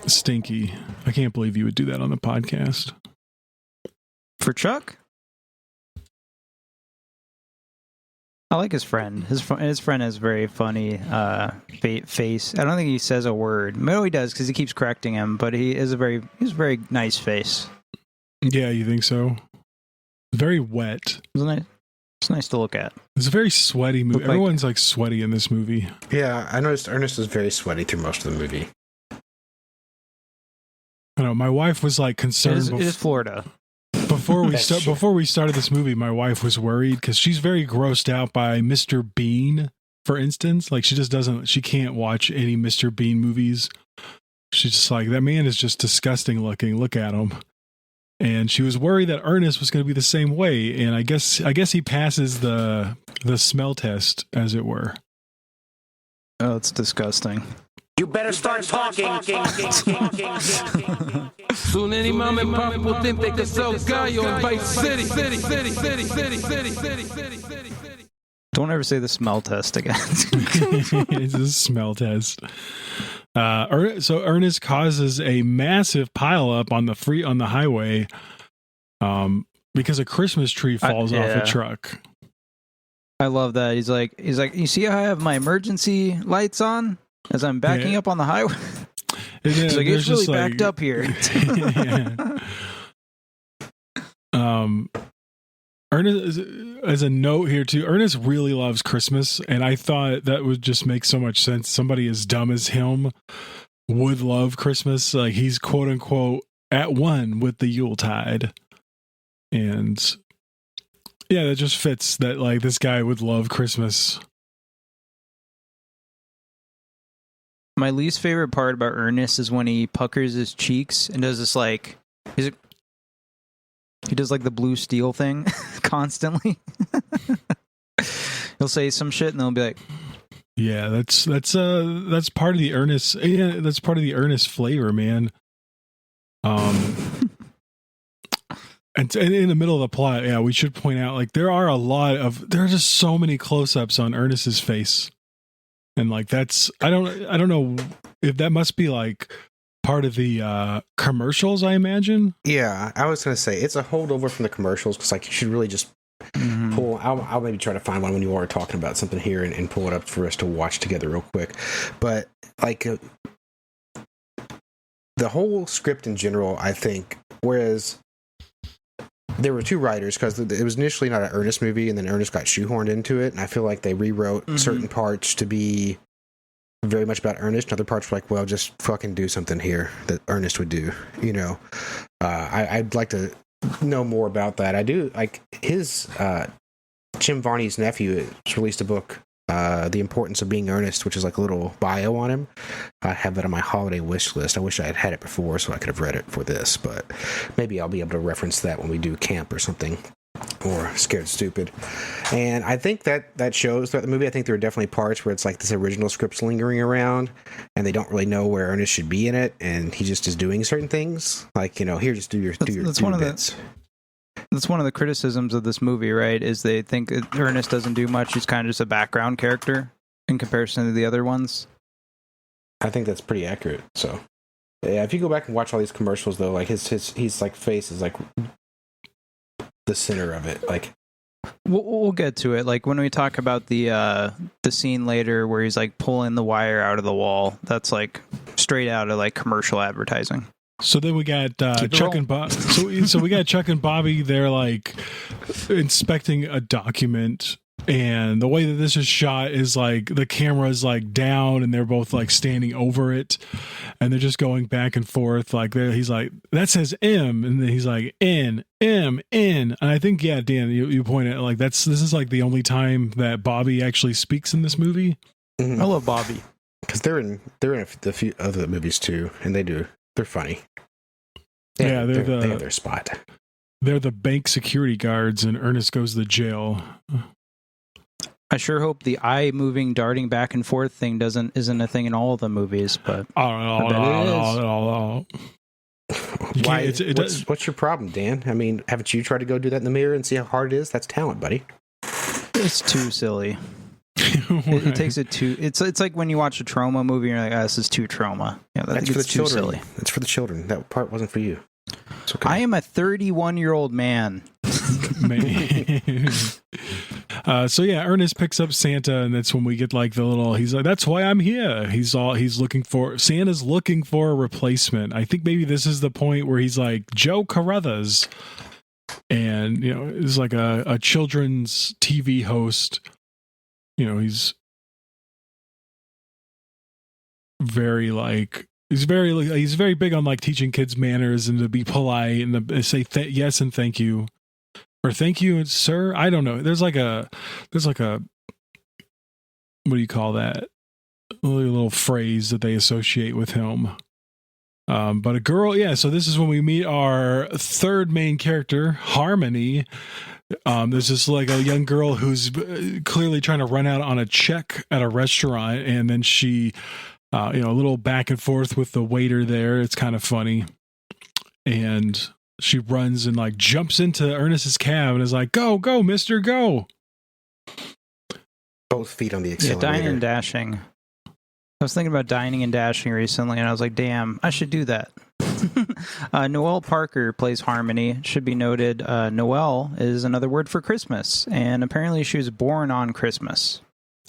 Stinky! I can't believe you would do that on the podcast. For Chuck? I like his friend. His friend has very funny face. I don't think he says a word. No, he does, because he keeps correcting him. But he has a very nice face. Yeah, you think so? Very wet. It's nice to look at. It's a very sweaty movie. Everyone's like sweaty in this movie. Yeah, I noticed Ernest is very sweaty through most of the movie. I know. My wife was like concerned. It is Florida. Before we started this movie, my wife was worried because she's very grossed out by Mr. Bean, for instance. Like she can't watch any Mr. Bean movies. She's just like, that man is just disgusting looking. Look at him. And she was worried that Ernest was going to be the same way. And I guess he passes the smell test, as it were. Oh, it's disgusting. You better start talking. Soon any mom and pop will think they can sell Gallo in Vice City. Don't ever say the smell test again. It's a smell test. So Ernest causes a massive pileup on the highway, because a Christmas tree falls off a truck. I love that. He's like, you see how I have my emergency lights on as I'm backing up on the highway? He's like, it's really backed up here. Ernest, as a note here too, Ernest really loves Christmas, and I thought that would just make so much sense. Somebody as dumb as him would love Christmas. Like, he's quote unquote at one with the Yuletide, and yeah, that just fits that, like, this guy would love Christmas. My least favorite part about Ernest is when he puckers his cheeks and does this, like, he does like the blue steel thing constantly. He'll say some shit and they'll be like, yeah, that's part of the Ernest. Yeah, that's part of the Ernest flavor, man. And in the middle of the plot, yeah, we should point out, like, there are just so many close-ups on Ernest's face. And like, that's, I don't know if that must be like part of the commercials, I imagine. Yeah, I was going to say it's a holdover from the commercials, because like you should really just pull. I'll maybe try to find one when you are talking about something here and pull it up for us to watch together real quick. But like the whole script in general, I think, whereas there were two writers, because it was initially not an Ernest movie, and then Ernest got shoehorned into it, and I feel like they rewrote certain parts to be very much about Ernest, and other parts were like, well, just fucking do something here that Ernest would do, you know. I'd like to know more about that. I do like his Jim Varney's nephew has released a book, The Importance of Being Earnest, which is like a little bio on him. I have that on my holiday wish list. I wish I had had it before so I could have read it for this, but maybe I'll be able to reference that when we do camp or something more scared stupid. And I think that shows throughout the movie. I think there are definitely parts where it's like this original script's lingering around, and they don't really know where Ernest should be in it, and he just is doing certain things. Like, here, just do your bits. That's one of the criticisms of this movie, right? Is they think Ernest doesn't do much. He's kind of just a background character in comparison to the other ones. I think that's pretty accurate. So, yeah, if you go back and watch all these commercials, though, like he's like face is like the center of it. Like, we'll get to it. Like when we talk about the scene later where he's like pulling the wire out of the wall, that's like straight out of like commercial advertising. So then we got Chuck and Bob. So we got Chuck and Bobby. They're like inspecting a document, and the way that this is shot is like the camera is like down, and they're both like standing over it, and they're just going back and forth. Like he's like, that says M, and then he's like N, M, N. And I think, yeah, Dan, you pointed out like this is like the only time that Bobby actually speaks in this movie. Mm-hmm. I love Bobby because they're in a few other movies too, and they're funny. They have their spot. They're the bank security guards, and Ernest goes to jail. I sure hope the eye moving, darting back and forth thing isn't a thing in all of the movies, but Why? What's your problem, Dan? I mean, haven't you tried to go do that in the mirror and see how hard it is? That's talent, buddy. It's too silly. It takes it too. It's like when you watch a trauma movie and you're like, oh, this is too trauma. Yeah, that's for the children. Silly. It's for the children. That part wasn't for you. It's okay. I am a 31-year-old man. So yeah, Ernest picks up Santa, and that's when we get like the little. He's like, "That's why I'm here." Santa's looking for a replacement. I think maybe this is the point where he's like Joe Carruthers, and it's like a children's TV host. He's very big on like teaching kids manners and to be polite and to say yes and thank you, or thank you and sir. I don't know. There's like a what do you call that? A little phrase that they associate with him. But a girl, yeah. So this is when we meet our third main character, Harmony. There's this like a young girl who's clearly trying to run out on a check at a restaurant, and then she, a little back and forth with the waiter there. It's kind of funny, and she runs and like jumps into Ernest's cab and is like, "Go, go, Mister, go!" Both feet on the accelerator. Yeah, dining and dashing. I was thinking about dining and dashing recently, and I was like, damn, I should do that. Noelle Parker plays Harmony. It should be noted, Noelle is another word for Christmas, and apparently she was born on Christmas.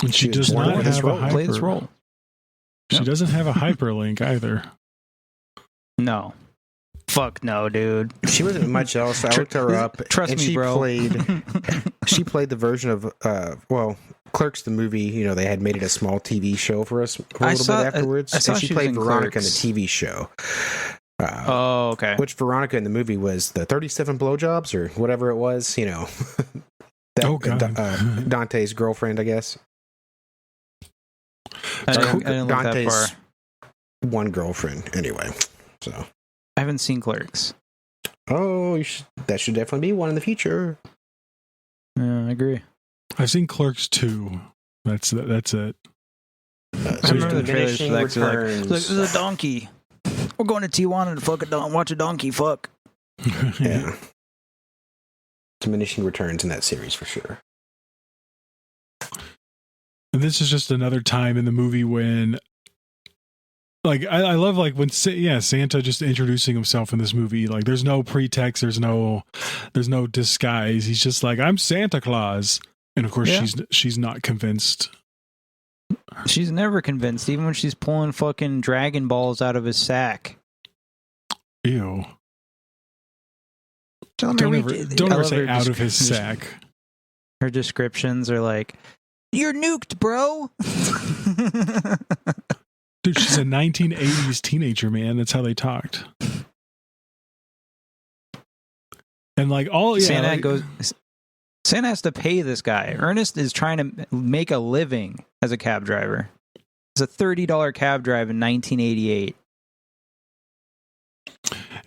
And she does not have play this role. She doesn't have a hyperlink either. No. Fuck no, dude. She wasn't much else. I looked her up. Trust me, bro. She played the version of, Clerks, the movie. They had made it a small TV show for us a little bit afterwards. And she played Veronica in the TV show. Okay. Which Veronica in the movie was the 37 blowjobs or whatever it was. Dante's girlfriend, I guess. I didn't look that far. One girlfriend, anyway. So I haven't seen Clerks. Oh, that should definitely be one in the future. Yeah, I agree. I've seen Clerks 2. That's it. I remember the trailers for that. Like, this is a donkey. We're going to Tijuana to watch a donkey fuck. Yeah. Diminishing returns in that series for sure. And this is just another time in the movie when, like, I love like when Santa just introducing himself in this movie. Like, there's no pretext, there's no disguise. He's just like, I'm Santa Claus, and of course she's not convinced. She's never convinced, even when she's pulling fucking Dragon Balls out of his sack. Ew. Don't ever say out of his sack. Her descriptions are like, "You're nuked, bro." Dude, she's a 1980s teenager, man. That's how they talked. And like Santa has to pay this guy. Ernest is trying to make a living as a cab driver. It's a $30 cab drive in 1988.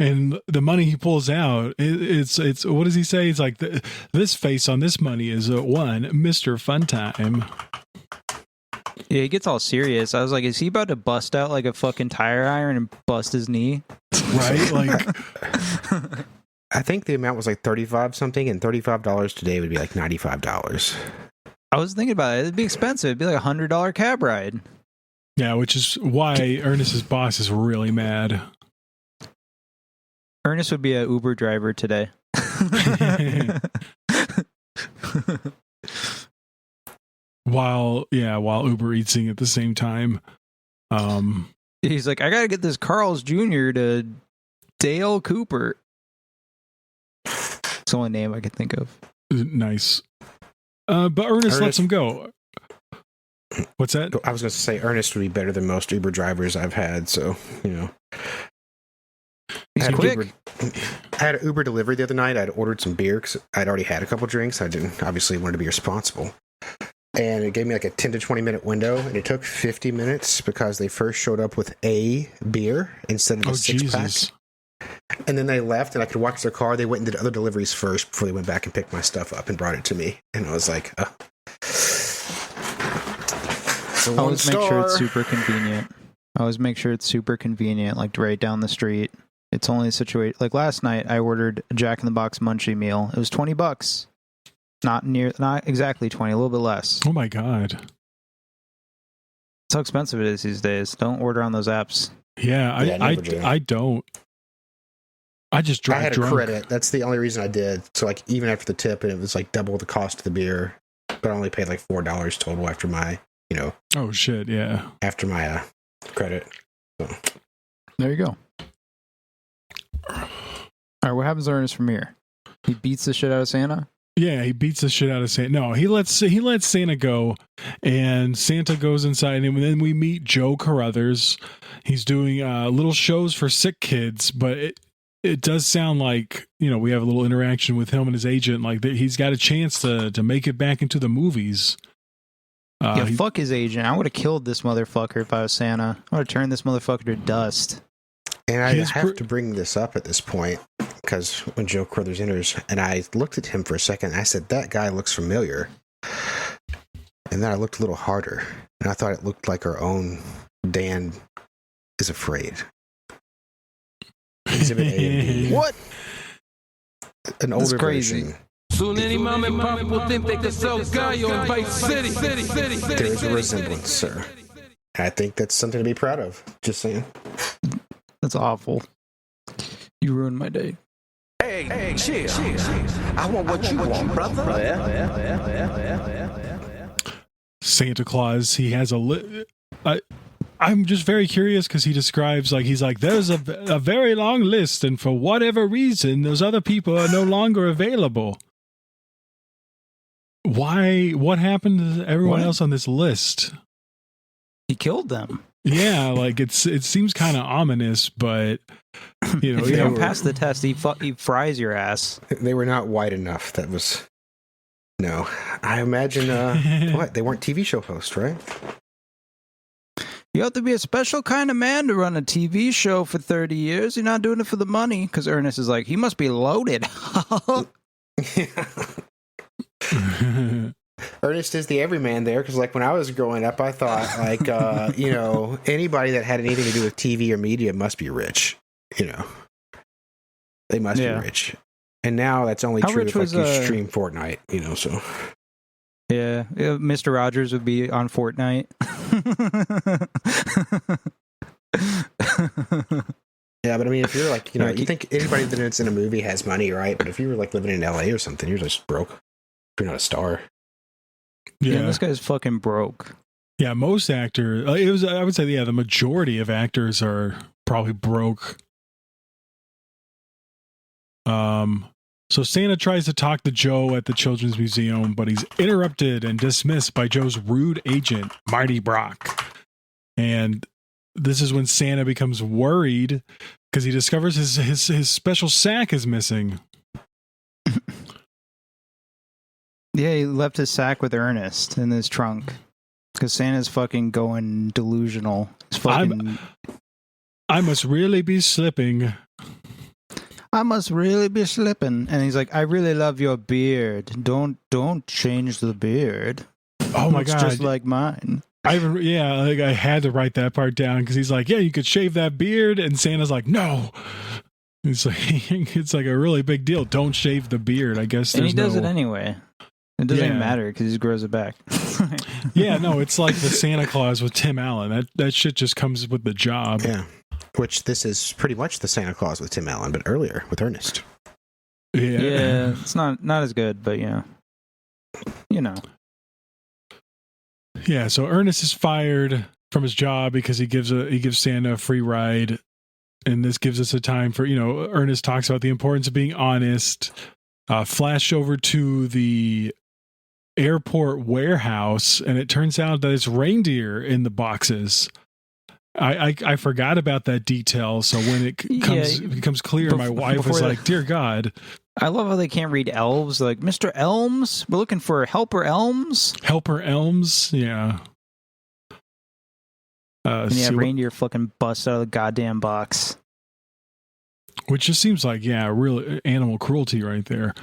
And the money he pulls out, it's what does he say? It's like, this face on this money is one Mr. Funtime. Yeah, he gets all serious. I was like, is he about to bust out like a fucking tire iron and bust his knee? Right? Like, I think the amount was like 35 something, and $35 today would be like $95. I was thinking about it. It'd be expensive. It'd be like $100 cab ride. yeah, which is why Ernest's boss is really mad. Ernest would be an Uber driver today. while Uber Eatsing at the same time. He's like, I gotta get this Carl's Jr. to Dale Cooper. It's the only name I could think of. Nice. But Ernest lets him go. What's that? I was going to say Ernest would be better than most Uber drivers I've had, so, you know. He's quick. I had an Uber delivery the other night. I'd ordered some beer because I'd already had a couple drinks. I didn't obviously wanted to be responsible. And it gave me like a 10 to 20 minute window, and it took 50 minutes because they first showed up with a beer instead of a six-pack. And then they left, and I could watch their car. They went and did other deliveries first before they went back and picked my stuff up and brought it to me. And I was like, always make sure it's super convenient. Always make sure it's super convenient, like right down the street. It's only a situation. Like last night, I ordered a Jack in the Box munchie meal. It was $20. Not exactly 20, a little bit less. Oh my God. That's how expensive it is these days. Don't order on those apps. Yeah, I don't. I just drive drunk. I had a credit. That's the only reason I did. So like even after the tip, and it was like double the cost of the beer, but I only paid like $4 total after my, you know. Oh shit, yeah. After my credit. So. There you go. All right, what happens to Ernest from here? He beats the shit out of Santa? Yeah, he beats the shit out of Santa. No, he lets Santa go, and Santa goes inside him, and then we meet Joe Carruthers. He's doing little shows for sick kids, but it does sound like, you know, we have a little interaction with him and his agent, like he's got a chance to make it back into the movies. Fuck his agent. I would have killed this motherfucker if I was Santa. I would have turned this motherfucker to dust. And I have to bring this up at this point, because when Joe Carruthers enters, and I looked at him for a second, I said, that guy looks familiar. And then I looked a little harder, and I thought it looked like our own Dan is Afraid. Exhibit A and B. What? An older version. Soon any mom and pop will think they could sell Gallo in Vice City. There is a resemblance, sir. I think that's something to be proud of. Just saying. That's awful. You ruined my day. Hey, chill. I want what you want, brother. Santa Claus, he has I'm just very curious because he describes, like, he's like, there's a very long list, and for whatever reason, those other people are no longer available. Why? What happened to everyone else on this list? He killed them. Yeah, like it seems kind of ominous, but you know, if you don't pass the test, he fries your ass. They were not white enough. That was no. I imagine what, they weren't TV show hosts, right? You have to be a special kind of man to run a TV show for 30 years. You're not doing it for the money. Because Ernest is like, he must be loaded. Ernest is the everyman there, because like when I was growing up, I thought like you know, anybody that had anything to do with TV or media must be rich. You know, they must be rich. And now that's only true if like, you stream Fortnite. You know, so yeah, Mr. Rogers would be on Fortnite. Yeah, but I mean, if you're like, you know, you think anybody that's in a movie has money, right? But if you were like living in LA or something, you're just broke. You're not a star. Yeah, this guy's fucking broke. Yeah, most actors. I would say, yeah, the majority of actors are probably broke. So Santa tries to talk to Joe at the Children's Museum, but he's interrupted and dismissed by Joe's rude agent, Marty Brock. And this is when Santa becomes worried because he discovers his special sack is missing. Yeah, he left his sack with Ernest in his trunk because Santa's fucking going delusional. I must really be slipping. I must really be slipping. And he's like, I really love your beard. Don't change the beard. Oh my It's God. just like mine. I had to write that part down because he's like, yeah, you could shave that beard. And Santa's like, no. It's like, it's like a really big deal. Don't shave the beard. I guess And he does it anyway. It doesn't even matter because he just grows it back. Yeah, no, it's like the Santa Claus with Tim Allen. That shit just comes with the job. Yeah. Which this is pretty much the Santa Claus with Tim Allen, but earlier with Ernest. Yeah, it's not as good, but yeah. You know. Yeah, so Ernest is fired from his job because he gives Santa a free ride. And this gives us a time for, Ernest talks about the importance of being honest. Flash over to the airport warehouse, and it turns out that it's reindeer in the boxes. I forgot about that detail, so when it becomes clear, my wife was like, dear God. I love how they can't read elves. Like, Mr. Elms? We're looking for Helper Elms? Helper Elms? Yeah. And yeah, reindeer fucking bust out of the goddamn box. Which just seems like, real animal cruelty right there.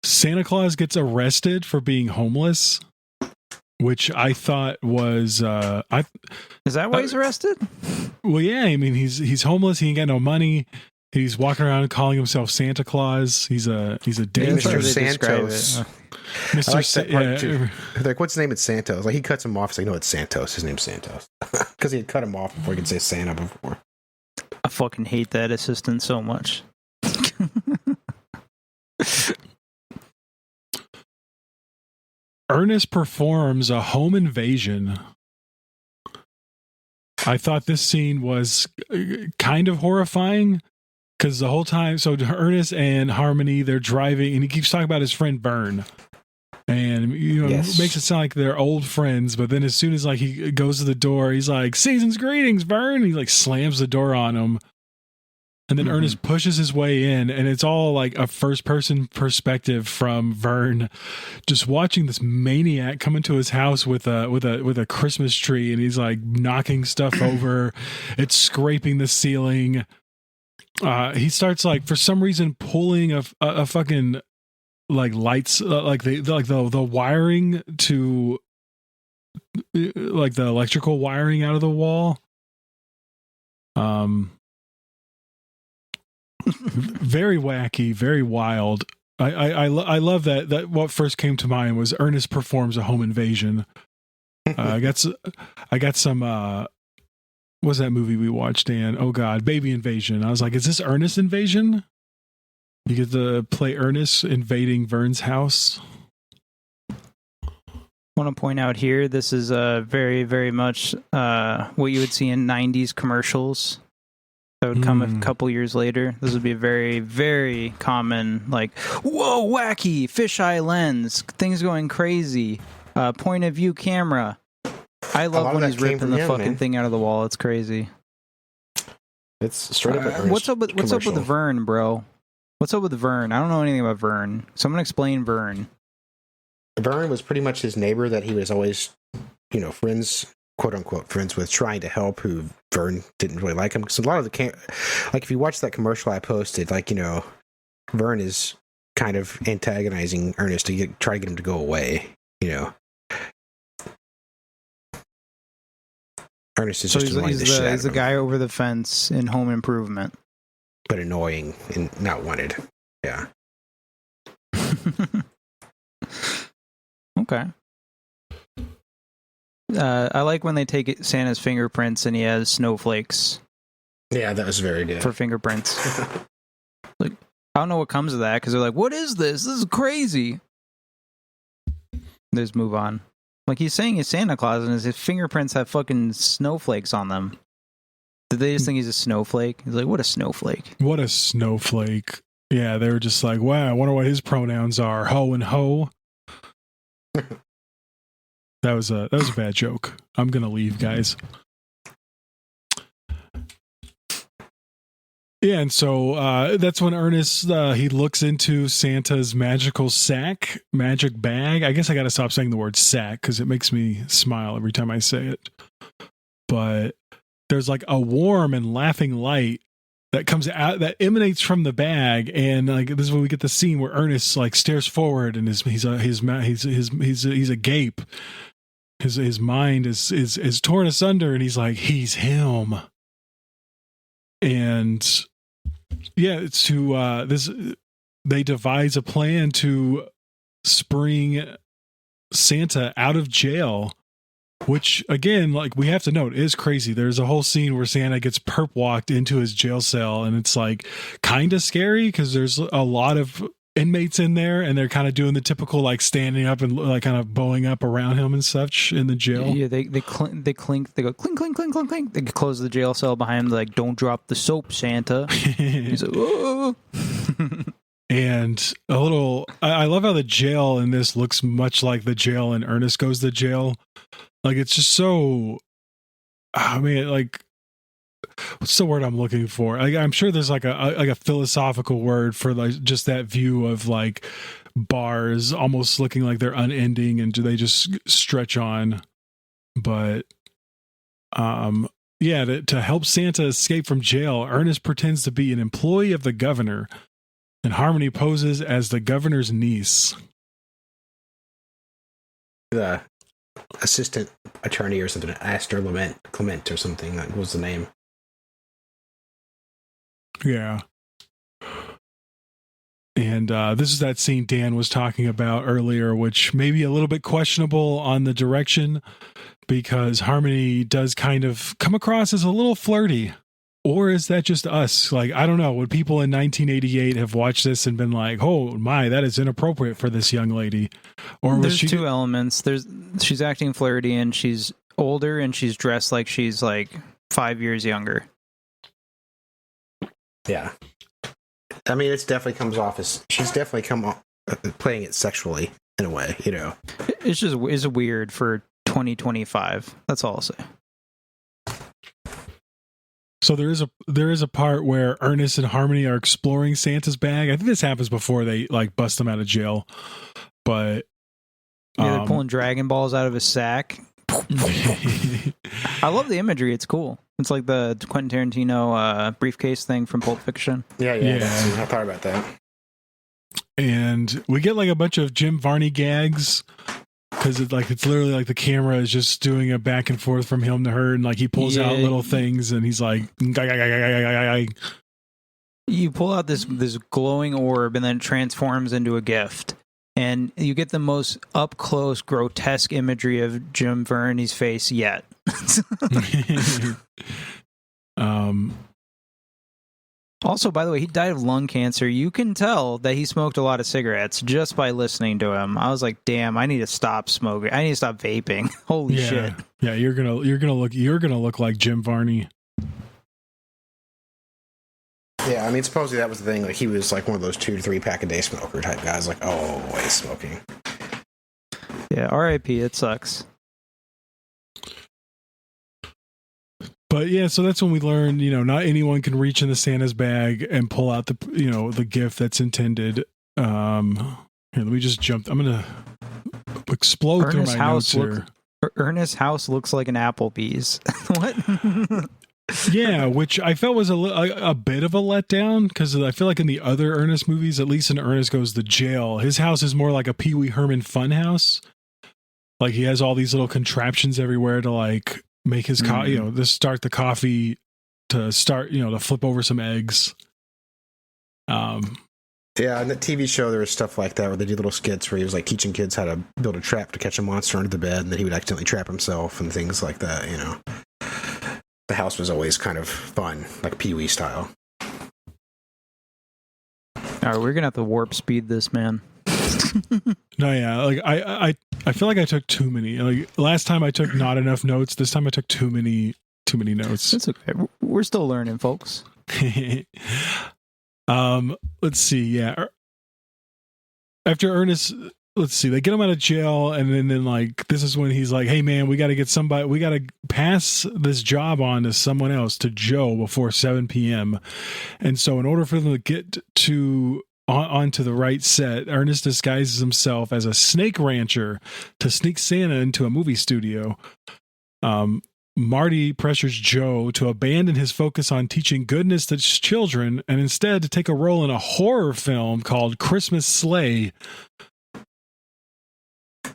Santa Claus gets arrested for being homeless, which I thought was... Is that why he's arrested? Well, yeah. I mean, he's homeless. He ain't got no money. He's walking around calling himself Santa Claus. He's a danger. Mr. Santos. Mr. I like that part too. Like, what's his name? It's Santos. Like, he cuts him off. It's like, no, it's Santos. His name's Santos. Because he had cut him off before he could say Santa before. I fucking hate that assistant so much. Ernest performs a home invasion. I thought this scene was kind of horrifying because the whole time, so Ernest and Harmony, they're driving, and he keeps talking about his friend Vern. And, it makes it sound like they're old friends, but then as soon as, like, he goes to the door, he's like, season's greetings, Vern! He, like, slams the door on him. And then Ernest pushes his way in, and it's all, like, a first-person perspective from Vern, just watching this maniac come into his house with a Christmas tree, and he's, like, knocking stuff over. It's scraping the ceiling. He starts, like, for some reason, pulling a fucking... like lights, like the wiring to, like the electrical wiring out of the wall. Very wacky, very wild. I love that what first came to mind was Ernest performs a home invasion. I got some. What was that movie we watched, Dan? Oh God, Baby Invasion. I was like, is this Ernest Invasion? You get to play Ernest invading Vern's house. I want to point out here, this is very, very much what you would see in 90s commercials that would come a couple years later. This would be a very, very common, like, whoa, wacky, fisheye lens, things going crazy, point of view camera. I love when he's ripping the fucking thing out of the wall. It's crazy. It's straight up. What's up with Vern, bro? What's up with Vern? I don't know anything about Vern. Someone explain Vern. Vern was pretty much his neighbor that he was always, friends, quote unquote, friends with, trying to help, who Vern didn't really like him. Because a lot of like, if you watch that commercial I posted, like, Vern is kind of antagonizing Ernest to try to get him to go away, Ernest is just annoying the shit out of him. He's the guy over the fence in Home Improvement. But annoying and not wanted. Yeah. Okay. I like when they take Santa's fingerprints and he has snowflakes. Yeah, that was very good. For fingerprints. Like, I don't know what comes of that because they're like, what is this? This is crazy. They just move on. Like, he's saying he's Santa Claus and his fingerprints have fucking snowflakes on them. Did they just think he's a snowflake? He's like, what a snowflake. What a snowflake. Yeah, they were just like, wow, I wonder what his pronouns are. Ho and ho. That was a bad joke. I'm going to leave, guys. Yeah, and so that's when Ernest, he looks into Santa's magic bag. I guess I got to stop saying the word sack because it makes me smile every time I say it. But there's like a warm and laughing light that comes out, that emanates from the bag, and like this is when we get the scene where Ernest like stares forward and he's agape. His mind is torn asunder, and he's like, he's him. And yeah, it's to they devise a plan to spring Santa out of jail, which again, like we have to note, is crazy. There's a whole scene where Santa gets perp walked into his jail cell, and it's like kind of scary because there's a lot of inmates in there, and they're kind of doing the typical like standing up and like kind of bowing up around him and such in the jail. Yeah, they clink, they go clink, clink, clink, clink, clink. They close the jail cell behind him, like, don't drop the soap, Santa. He's like, oh. And I love how the jail in this looks much like the jail in Ernest Goes to Jail. Like, it's just so, I mean, like, what's the word I'm looking for? I'm sure there's like a philosophical word for like just that view of like bars almost looking like they're unending and do they just stretch on. But yeah, to help Santa escape from jail, Ernest pretends to be an employee of the governor, and Harmony poses as the governor's niece. The assistant attorney or something, Astor Clement or something, that was the name. Yeah. And this is that scene Dan was talking about earlier, which may be a little bit questionable on the direction, because Harmony does kind of come across as a little flirty. Or is that just us? Like, I don't know. Would people in 1988 have watched this and been like, oh my, that is inappropriate for this young lady? Or there's two elements. She's acting flirty, and she's older, and she's dressed like she's like 5 years younger. Yeah. I mean, it's definitely comes off as, she's definitely come off playing it sexually in a way, you know. It's weird for 2025. That's all I'll say. So there is a part where Ernest and Harmony are exploring Santa's bag. I think this happens before they like bust him out of jail. But yeah, they're pulling Dragon Balls out of his sack. I love the imagery. It's cool. It's like the Quentin Tarantino briefcase thing from Pulp Fiction. Yeah. I thought about that. And we get like a bunch of Jim Varney gags, because it's literally like the camera is just doing a back and forth from him to her, and like he pulls out little things, and he's like, you pull out this glowing orb, and then it transforms into a gift, and you get the most up close grotesque imagery of Jim Varney's face yet. Also, by the way, he died of lung cancer. You can tell that he smoked a lot of cigarettes just by listening to him. I was like, damn, I need to stop smoking. I need to stop vaping. Holy shit. Yeah, you're gonna look like Jim Varney. Yeah, I mean, supposedly that was the thing. Like, he was like one of those 2 to 3 pack a day smoker type guys. Like, always smoking. Yeah, R.I.P. It sucks. But yeah, so that's when we learn, not anyone can reach into Santa's bag and pull out the gift that's intended. Here, let me just jump. I'm gonna explode through my notes here. Ernest's house looks like an Applebee's. What? Yeah, which I felt was a bit of a letdown, because I feel like in the other Ernest movies, at least in Ernest Goes to Jail, his house is more like a Pee Wee Herman fun house. Like, he has all these little contraptions everywhere to like make his to start the coffee, to start, to flip over some eggs. Yeah, in the TV show there was stuff like that where they do little skits where he was like teaching kids how to build a trap to catch a monster under the bed, and then he would accidentally trap himself and things like that, The house was always kind of fun, like Pee-wee style. Alright, we're gonna have to warp speed this, man. No, yeah, like I feel like I took too many. Like, last time I took not enough notes. This time I took too many notes. It's okay. We're still learning, folks. Let's see. Yeah, after Ernest, let's see. They get him out of jail, and then like this is when he's like, "Hey, man, we got to get somebody. We got to pass this job on to someone else, to Joe, before 7 p.m." And so, in order for them to get onto the right set, Ernest disguises himself as a snake rancher to sneak Santa into a movie studio. Marty pressures Joe to abandon his focus on teaching goodness to children and instead to take a role in a horror film called Christmas Sleigh.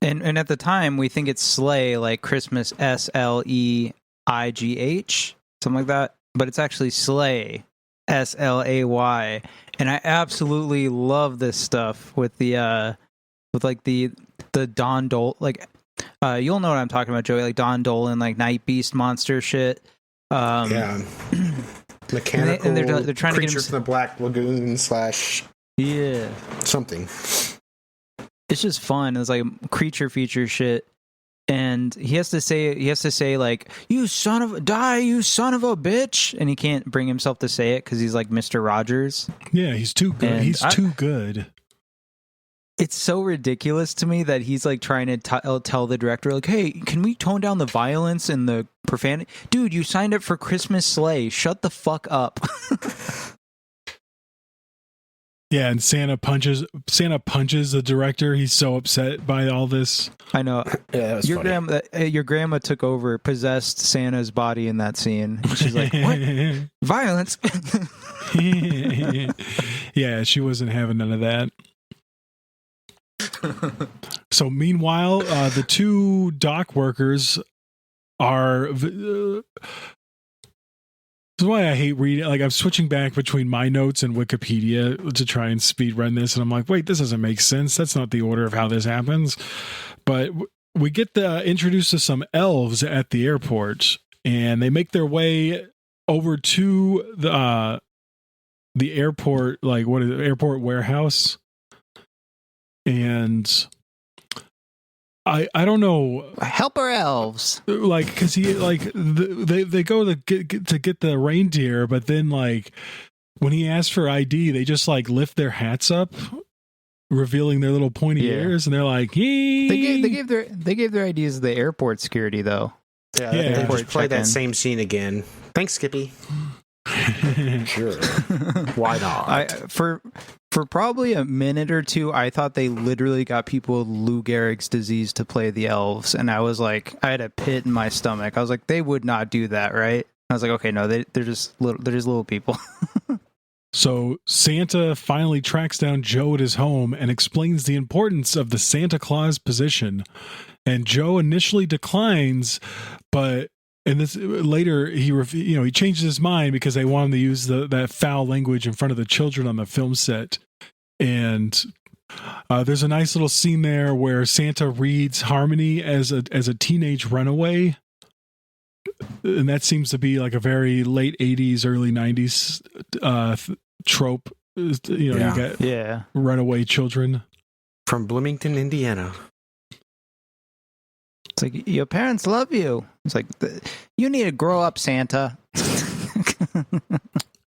And at the time, we think it's sleigh, like Christmas, SLEIGH, something like that. But it's actually sleigh, SLAY. And I absolutely love this stuff with the Don Dole, like you'll know what I'm talking about, Joey, like Don Dolan, like Night Beast monster shit. Yeah, mechanical. And they're trying to get him from the Black Lagoon / something. It's just fun. It's like creature feature shit, and he has to say like, you son of a bitch, and he can't bring himself to say it because he's like Mr. Rogers. Yeah, he's too good. And he's too good. It's so ridiculous to me that he's like trying to tell the director, like, hey, can we tone down the violence and the profanity? Dude, you signed up for Christmas Sleigh. Shut the fuck up. Yeah, and Santa punches the director. He's so upset by all this. I know. Yeah, your grandma took over, possessed Santa's body in that scene. She's like, what? Violence? Yeah, she wasn't having none of that. So meanwhile, the two dock workers are... This is why I hate reading. Like, I'm switching back between my notes and Wikipedia to try and speed run this, and I'm like, wait, this doesn't make sense. That's not the order of how this happens. But we get introduced to some elves at the airport, and they make their way over to the airport, like what is it, airport warehouse, and I don't know. Helper elves, like, because he like they go to get the reindeer, but then like when he asks for ID, they just like lift their hats up, revealing their little pointy ears, and they're like, they gave their IDs to the airport security though. Yeah, they just play that same scene again. Thanks, Skippy. Sure. Why not? For probably a minute or two, I thought they literally got people with Lou Gehrig's disease to play the elves, and I was like, I had a pit in my stomach. I was like, they would not do that, right? I was like, okay, no, they're just little people. So Santa finally tracks down Joe at his home and explains the importance of the Santa Claus position. And Joe initially declines, but this later he changes his mind because they want him to use that foul language in front of the children on the film set. And there's a nice little scene there where Santa reads Harmony as a teenage runaway. And that seems to be like a very late 80s, early 90s trope. You got runaway children. From Bloomington, Indiana. It's like, your parents love you. It's like, you need to grow up, Santa.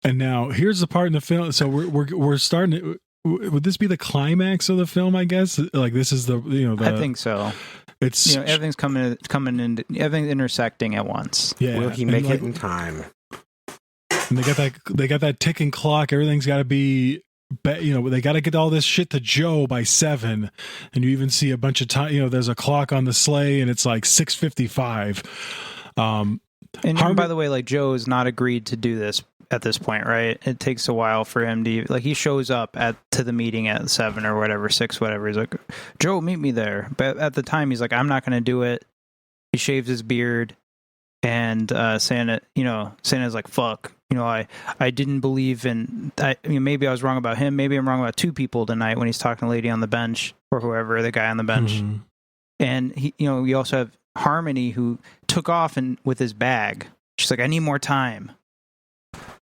And now, here's the part in the film. So we're starting to... Would this be the climax of the film, I guess? Like, this is the... I think so. It's everything's coming in, everything's intersecting at once. Yeah, will he make it in time? And they got that ticking clock. Everything's got to be, they got to get all this shit to Joe by 7. And you even see a bunch of time. There's a clock on the sleigh, and it's like 6:55. And by the way, like, Joe has not agreed to do this at this point, right? It takes a while for him to, like, he shows up to the meeting at 7 or whatever, 6, whatever. He's like, Joe, meet me there. But at the time, he's like, I'm not going to do it. He shaves his beard, and Santa's like, fuck. I didn't believe in. Maybe I was wrong about him. Maybe I'm wrong about 2 people tonight when he's talking to the lady on the bench or whoever, the guy on the bench. Mm-hmm. And he, we also have Harmony, who took off with his bag. She's like, I need more time.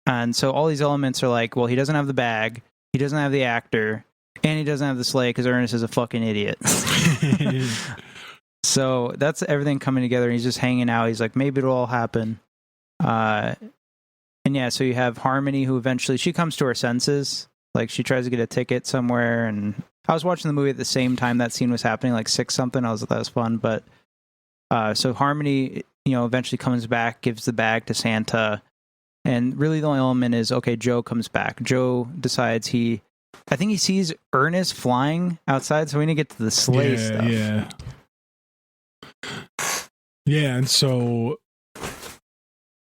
And so all these elements are like, well, he doesn't have the bag, he doesn't have the actor, and he doesn't have the sleigh because Ernest is a fucking idiot. So that's everything coming together. He's just hanging out. He's like, maybe it'll all happen. And yeah, so you have Harmony, who eventually, she comes to her senses. Like, she tries to get a ticket somewhere. And I was watching the movie at the same time that scene was happening, like 6 something. That was fun. But so Harmony, eventually comes back, gives the bag to Santa. And really the only element is, okay, Joe comes back. Joe decides I think he sees Ernest flying outside, so we need to get to the sleigh stuff. Yeah, and so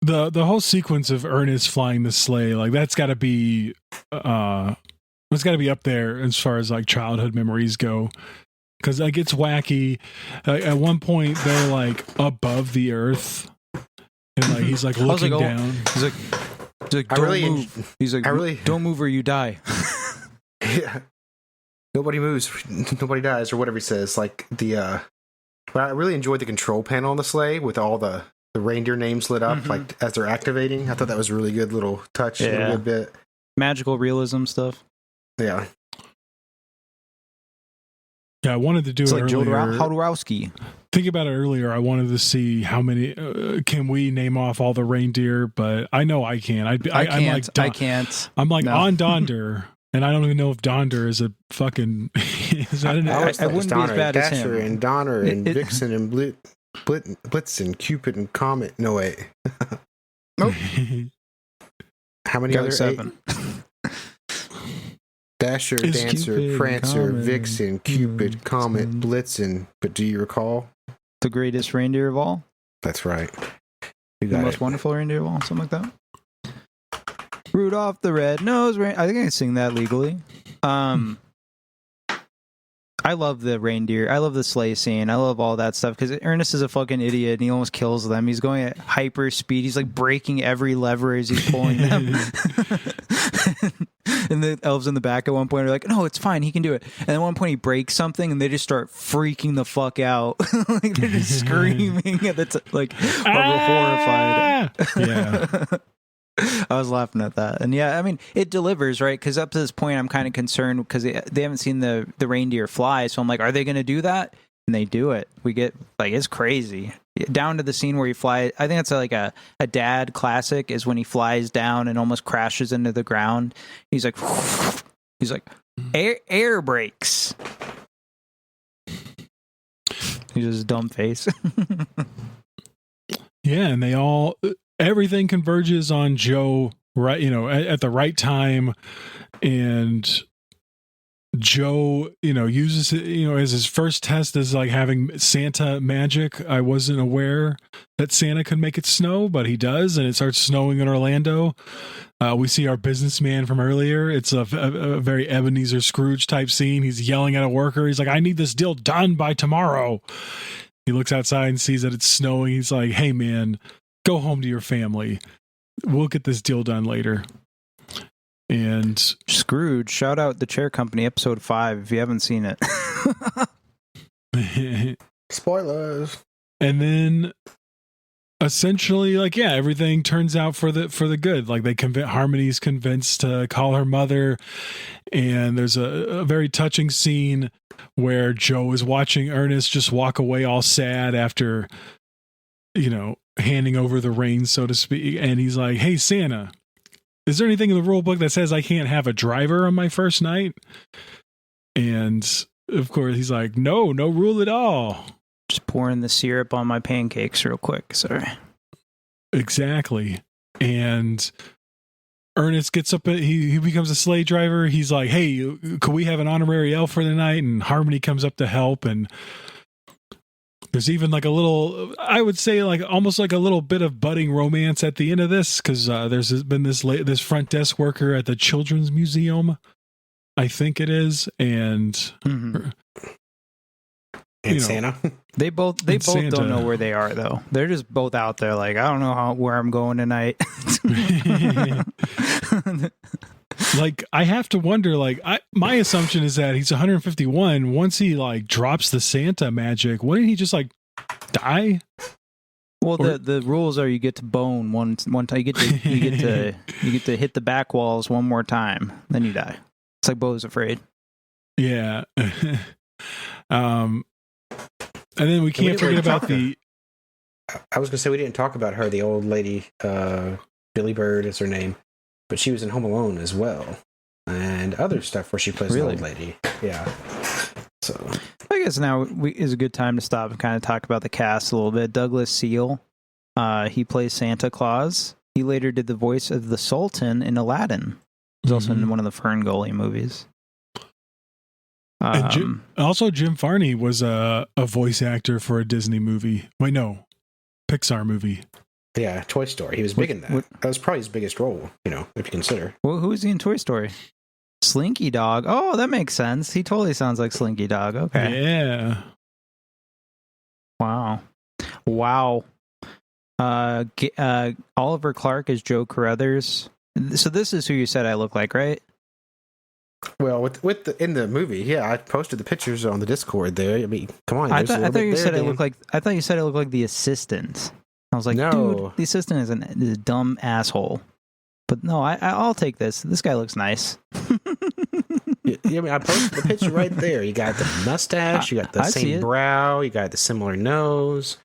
the whole sequence of Ernest flying the sleigh, like that's got to be up there as far as like childhood memories go, because like it's wacky. At one point they're like above the earth, and like he's like looking down. He's like don't move. He's like, don't move or you die. Yeah. Nobody moves, nobody dies, or whatever he says. Like but I really enjoyed the control panel on the sleigh with all the reindeer names lit up, like as they're activating. I thought that was a really good little touch. A little bit magical realism stuff. Yeah. Yeah, I wanted to do it's it like earlier. Jodorowsky. Think about it earlier. I wanted to see how many can we name off all the reindeer, but I know I can't. I can't. I'm like on Donder. And I don't even know if Donder is a fucking. I wouldn't be as bad as him. And Donner and Vixen and Blitzen, Cupid and Comet. No wait. Nope. How many other 7? Dasher, it's Dancer, Cupid, Prancer, Comet, Vixen, Cupid, Comet, Blitzen. But do you recall? The greatest reindeer of all? That's right. You the most wonderful reindeer of all? Something like that? Rudolph the Red-Nosed Reindeer. I think I can sing that legally. I love the reindeer. I love the sleigh scene. I love all that stuff because Ernest is a fucking idiot and he almost kills them. He's going at hyper speed. He's like breaking every lever as he's pulling them. And the elves in the back at one point are like, no, it's fine. He can do it. And at one point he breaks something and they just start freaking the fuck out. Like they're just screaming. And it's like horrified. Yeah. I was laughing at that. And yeah, I mean, it delivers, right? Because up to this point, I'm kind of concerned because they haven't seen the reindeer fly. So I'm like, are they going to do that? And they do it. We get, like, it's crazy. Down to the scene where he flies. I think it's like a dad classic is when he flies down and almost crashes into the ground. He's like, air brakes. He's just dumb face. Yeah, and everything converges on Joe, right? At the right time, and Joe, uses it, as his first test is like having Santa magic. I wasn't aware that Santa could make it snow, but he does, and it starts snowing in Orlando. We see our businessman from earlier. It's a very Ebenezer Scrooge type scene. He's yelling at a worker. He's like, I need this deal done by tomorrow. He looks outside and sees that it's snowing. He's like, hey, man, go home to your family. We'll get this deal done later. And Scrooge, shout out The Chair Company, episode 5, if you haven't seen it. Spoilers. And then essentially, like, yeah, everything turns out for the good. Like Harmony's convinced to call her mother, and there's a very touching scene where Joe is watching Ernest just walk away all sad after, handing over the reins, so to speak. And he's like, hey, Santa, is there anything in the rule book that says I can't have a driver on my first night? And of course he's like, no rule at all. Just pouring the syrup on my pancakes real quick. Sorry. Exactly. And Ernest gets up, he becomes a sleigh driver. He's like, hey, could we have an honorary elf for the night? And Harmony comes up to help. And there's even like a little, I would say like almost like a little bit of budding romance at the end of this. Cause there's been this front desk worker at the Children's Museum, I think it is. And Santa. They both don't know where they are though. They're just both out there like, I don't know where I'm going tonight. Like, I have to wonder, like, my assumption is that he's 151. Once he like drops the Santa magic, wouldn't he just like die? Well, the rules are you get to bone one time. You get to hit the back walls one more time, then you die. It's like Bo's Afraid. Yeah. And then we can't forget about the. I was gonna say we didn't talk about her, the old lady. Billy Bird is her name, but she was in Home Alone as well, and other stuff where she plays an old lady. Yeah. So I guess now is a good time to stop and kind of talk about the cast a little bit. Douglas Seal, he plays Santa Claus. He later did the voice of the Sultan in Aladdin. He's also in one of the Ferngully movies. And Jim Varney was a voice actor for a Disney movie. Wait, no, Pixar movie. Yeah, Toy Story. He was big in that. That was probably his biggest role, if you consider. Well, who is he in Toy Story? Slinky Dog. Oh, that makes sense. He totally sounds like Slinky Dog. Okay. Yeah. Wow. Oliver Clark is Joe Carruthers. So this is who you said I look like, right? Well, in the movie, yeah, I posted the pictures on the Discord there. I mean, come on. I thought you said I look like. I thought you said I look like the assistant. I was like, no. Dude, the assistant is a dumb asshole. But no, I'll take this. This guy looks nice. Yeah, I mean, I posted the picture right there. You got the mustache, you got the same brow, you got the similar nose,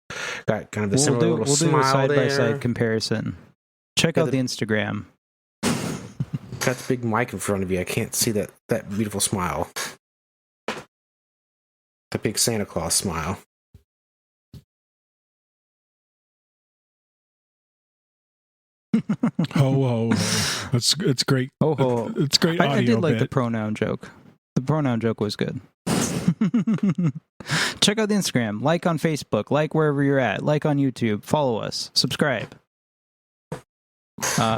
got kind of the similar little smile. We'll do a side-by-side comparison. Check out the Instagram. Got the big mic in front of you. I can't see that beautiful smile. The big Santa Claus smile. Ho ho ho! It's great. Ho ho! It's great. I did like the pronoun joke. The pronoun joke was good. Check out the Instagram. Like on Facebook. Like wherever you're at. Like on YouTube. Follow us. Subscribe.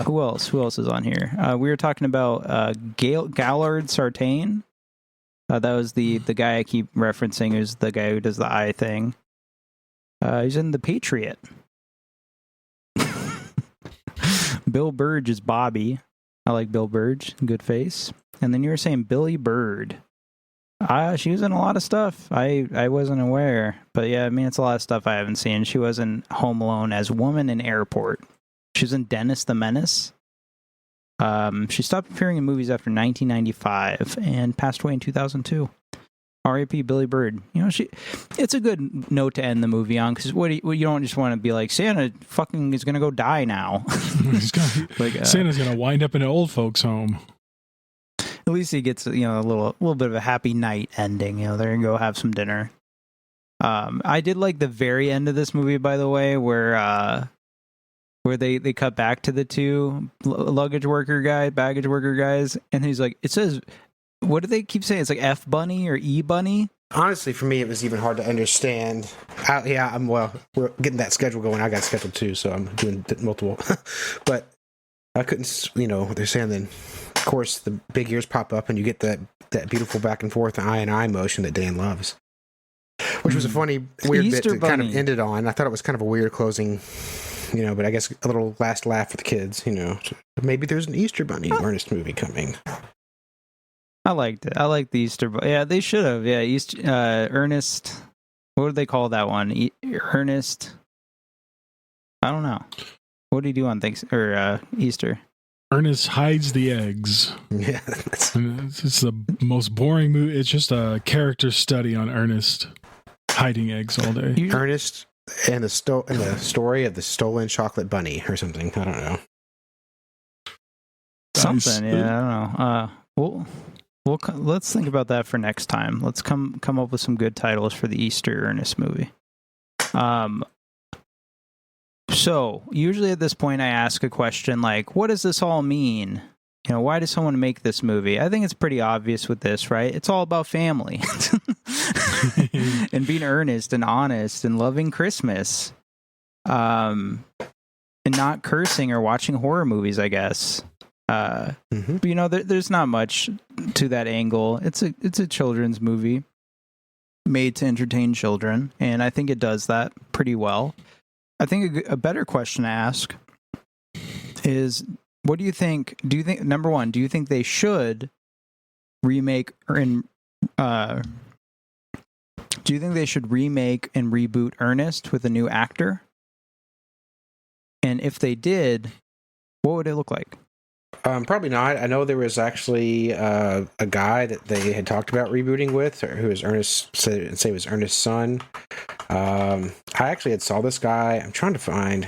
Who else? Who else is on here? We were talking about Gallard Sartain. That was the guy I keep referencing. Who's the guy who does the eye thing? He's in The Patriot. Bill Burge is Bobby. I like Bill Burge. Good face. And then you were saying Billy Bird. She was in a lot of stuff. I wasn't aware. But yeah, I mean, it's a lot of stuff I haven't seen. She was in Home Alone as Woman in Airport. She was in Dennis the Menace. She stopped appearing in movies after 1995 and passed away in 2002. R.I.P. Billy Bird. It's a good note to end the movie on, because you don't just want to be like, Santa fucking is gonna go die now. Santa's gonna wind up in an old folks' home. At least he gets a little bit of a happy night ending. They're gonna go have some dinner. I did like the very end of this movie, by the way, where they cut back to the two baggage worker guys, and he's like, it says, what do they keep saying? It's like F Bunny or E Bunny? Honestly, for me, it was even hard to understand. We're getting that schedule going. I got scheduled too, so I'm doing multiple. But I couldn't, they're saying then, of course, the big ears pop up and you get that beautiful back and forth eye and eye motion that Dan loves. Which was a funny, weird Easter bit to Bunny. kind of ended on. I thought it was kind of a weird closing, but I guess a little last laugh for the kids, Maybe there's an Easter Bunny Ernest movie coming. I liked it. I liked the Easter Bunny. Yeah, they should have. Yeah, Ernest. What would they call that one? Ernest. I don't know. What do you do on Easter? Ernest hides the eggs. Yeah, it's the most boring movie. It's just a character study on Ernest hiding eggs all day. Ernest and the story of the stolen chocolate bunny or something. I don't know. Something. Yeah, I don't know. Let's think about that for next time. Let's come up with some good titles for the Easter Ernest movie. So usually at this point I ask a question like, what does this all mean? Why does someone make this movie? I think it's pretty obvious with this, right? It's all about family and being earnest and honest and loving Christmas, and not cursing or watching horror movies, I guess. But, there's not much to that angle. It's a children's movie made to entertain children, and I think it does that pretty well. I think a better question to ask is, what do you think? Number one, do you think they should remake and reboot Ernest with a new actor? And if they did, what would it look like? Probably not. I know there was actually a guy that they had talked about rebooting with, who was Ernest, say it was Ernest's son. I actually had saw this guy. I'm trying to find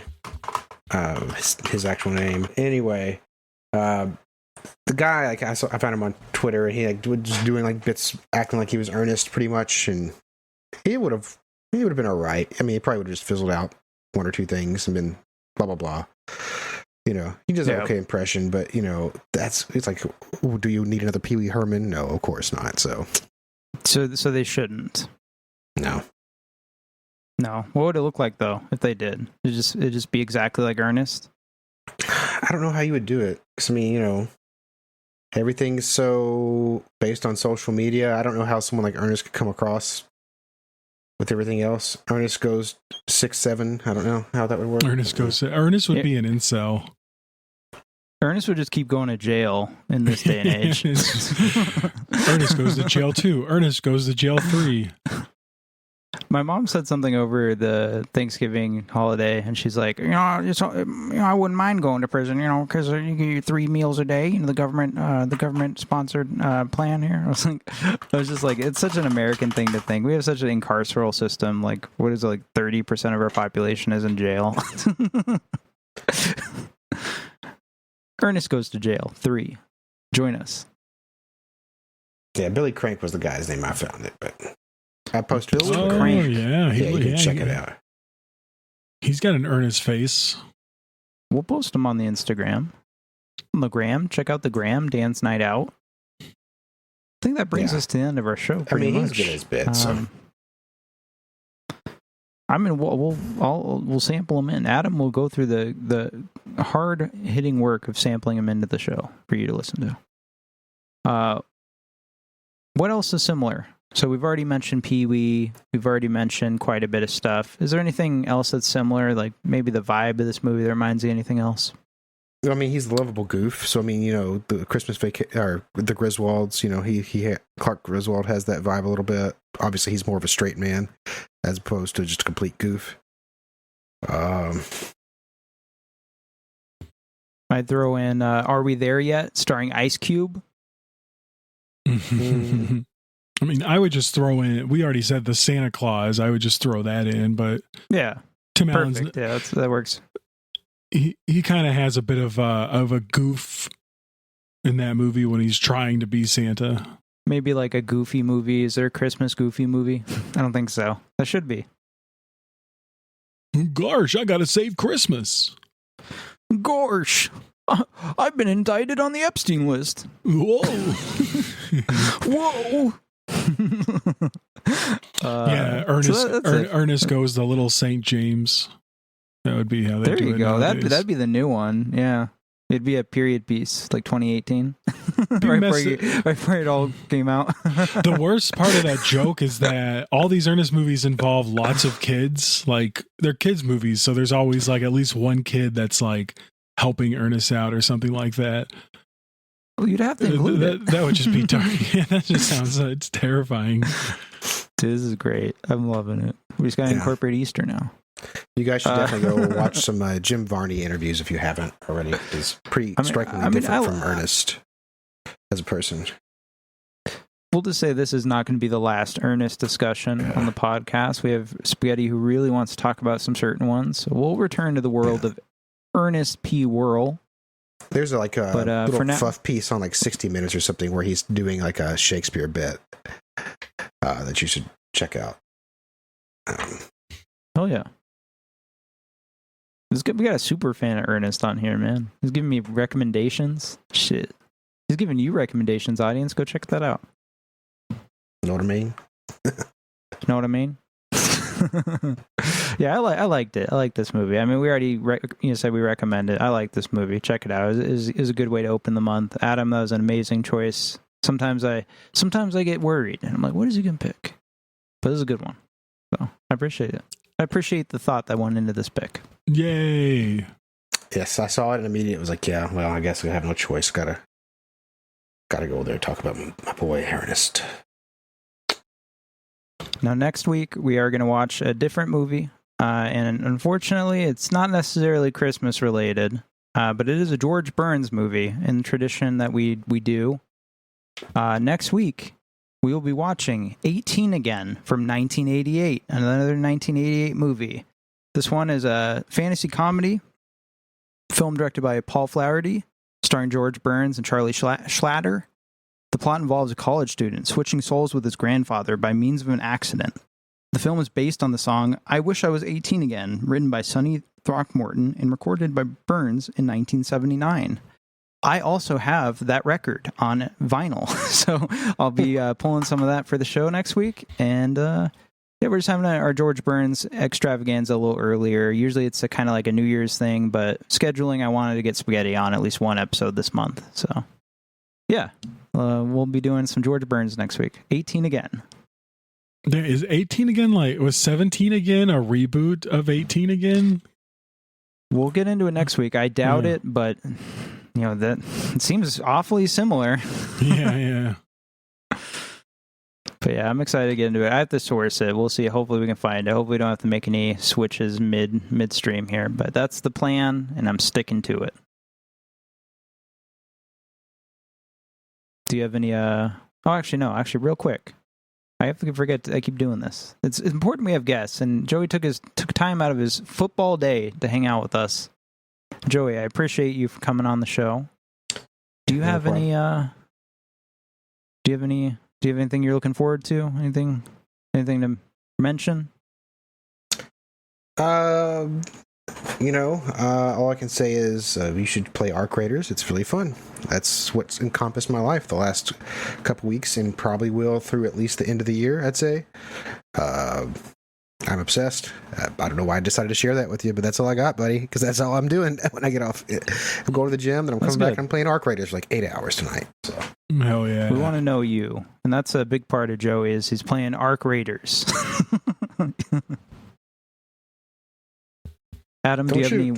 his actual name. Anyway, the guy, I found him on Twitter, and he was just doing bits, acting like he was Ernest, pretty much, and he would have been all right. I mean, he probably would have just fizzled out one or two things and been blah blah blah. He does an okay impression, but it's like, do you need another Pee Wee Herman? No, of course not. So they shouldn't. No. No. What would it look like though if they did? It'd just be exactly like Ernest. I don't know how you would do it. 'Cause, I mean, everything's so based on social media. I don't know how someone like Ernest could come across with everything else. Ernest goes 6'7". I don't know how that would work. Ernest would be an incel. Ernest would just keep going to jail in this day and age. Ernest goes to jail 2. Ernest goes to jail 3. My mom said something over the Thanksgiving holiday, and she's like, I wouldn't mind going to prison, because you get your 3 meals a day, the government sponsored plan here. I was just like, it's such an American thing to think. We have such an carceral system. Like, what is it, like 30% of our population is in jail? Ernest goes to jail 3. Join us. Yeah, Billy Crank was the guy's name. I found it, but I posted it. Oh, Crank. Yeah. You can check it out. He's got an Ernest face. We'll post him on the Instagram. On the gram. Check out the gram, Dan's Night Out. I think that brings us to the end of our show. He's good at his bit, so. I mean, we'll sample them in. Adam will go through the hard hitting work of sampling them into the show for you to listen to. What else is similar? So we've already mentioned Pee-wee. We've already mentioned quite a bit of stuff. Is there anything else that's similar? Like maybe the vibe of this movie that reminds you of anything else? I mean, he's the lovable goof. So I mean, the Christmas vacation or the Griswolds. Clark Griswold has that vibe a little bit. Obviously, he's more of a straight man as opposed to just a complete goof. I'd throw in "Are We There Yet?" starring Ice Cube. I mean, I would just throw in. We already said the Santa Claus. I would just throw that in, but yeah, Tim perfect. Allen's, yeah, that works. He kind of has a bit of a goof in that movie when he's trying to be Santa. Maybe like a goofy movie. Is there a Christmas goofy movie? I don't think so. That should be. Gosh, I gotta save Christmas. Gosh, I've been indicted on the Epstein list. Whoa. Whoa. Yeah, Ernest goes the little St. James. That would be how they do it. There you go. Nowadays. That'd be the new one. Yeah. It'd be a period piece, like 2018. right before it all came out. The worst part of that joke is that all these Ernest movies involve lots of kids. Like, they're kids' movies, so there's always like at least one kid that's like helping Ernest out or something like that. Well, you'd have to include it. That would just be dark. Yeah, that just sounds it's terrifying. Dude, this is great. I'm loving it. We just got to incorporate Easter now. You guys should definitely go watch some Jim Varney interviews if you haven't already. He's pretty strikingly different from Ernest as a person. We'll just say this is not going to be the last Ernest discussion on the podcast. We have Spaghetti who really wants to talk about some certain ones. So we'll return to the world of Ernest P. Worrell. There's like a little fluff piece on like 60 Minutes or something where he's doing like a Shakespeare bit that you should check out. Oh, yeah. We got a super fan of Ernest on here, man. He's giving me recommendations. Shit. He's giving you recommendations, audience. Go check that out. Know what I mean? Know what I mean? Yeah, I liked it. I like this movie. I mean, we already said we recommend it. I like this movie. Check it out. It is a good way to open the month. Adam, that was an amazing choice. Sometimes I get worried, and I'm like, what is he going to pick? But this is a good one. So I appreciate it. I appreciate the thought that went into this pick. Yay. Yes, I saw it and immediately was like, yeah, well, I guess we have no choice. Gotta go there and talk about my boy Ernest. Now, next week, we are going to watch a different movie. And unfortunately, it's not necessarily Christmas related, but it is a George Burns movie in the tradition that we do. Next week, we will be watching 18 Again from 1988, another 1988 movie. This one is a fantasy comedy, film directed by Paul Flaherty, starring George Burns and Charlie Schlatter. The plot involves a college student switching souls with his grandfather by means of an accident. The film is based on the song I Wish I Was 18 Again, written by Sonny Throckmorton and recorded by Burns in 1979. I also have that record on vinyl, so I'll be pulling some of that for the show next week. And yeah, Yeah, we're just having our George Burns extravaganza a little earlier. Usually it's kind of like a New Year's thing, but scheduling, I wanted to get spaghetti on at least one episode this month. So, yeah, we'll be doing some George Burns next week. 18 again. There is 18 again. Like, was 17 again a reboot of 18 again? We'll get into it next week. I doubt it, but that it seems awfully similar. Yeah. But yeah, I'm excited to get into it. I have to source it. We'll see. Hopefully we can find it. Hopefully we don't have to make any switches midstream here. But that's the plan, and I'm sticking to it. Do you have any... Oh, actually, no. Actually, real quick. I have to forget. I keep doing this. It's important we have guests, and Joey took time out of his football day to hang out with us. Joey, I appreciate you for coming on the show. Do you have any... Do you have anything you're looking forward to? Anything to mention? All I can say is you should play Arc Raiders. It's really fun. That's what's encompassed my life the last couple weeks, and probably will through at least the end of the year, I'd say. I'm obsessed. I don't know why I decided to share that with you, but that's all I got, buddy, because that's all I'm doing when I get off. I'm going to the gym, then I'm coming back and I'm playing Arc Raiders for like 8 hours tonight. So. Hell yeah. We want to know you, and that's a big part of Joey is he's playing Arc Raiders. Adam, do you have any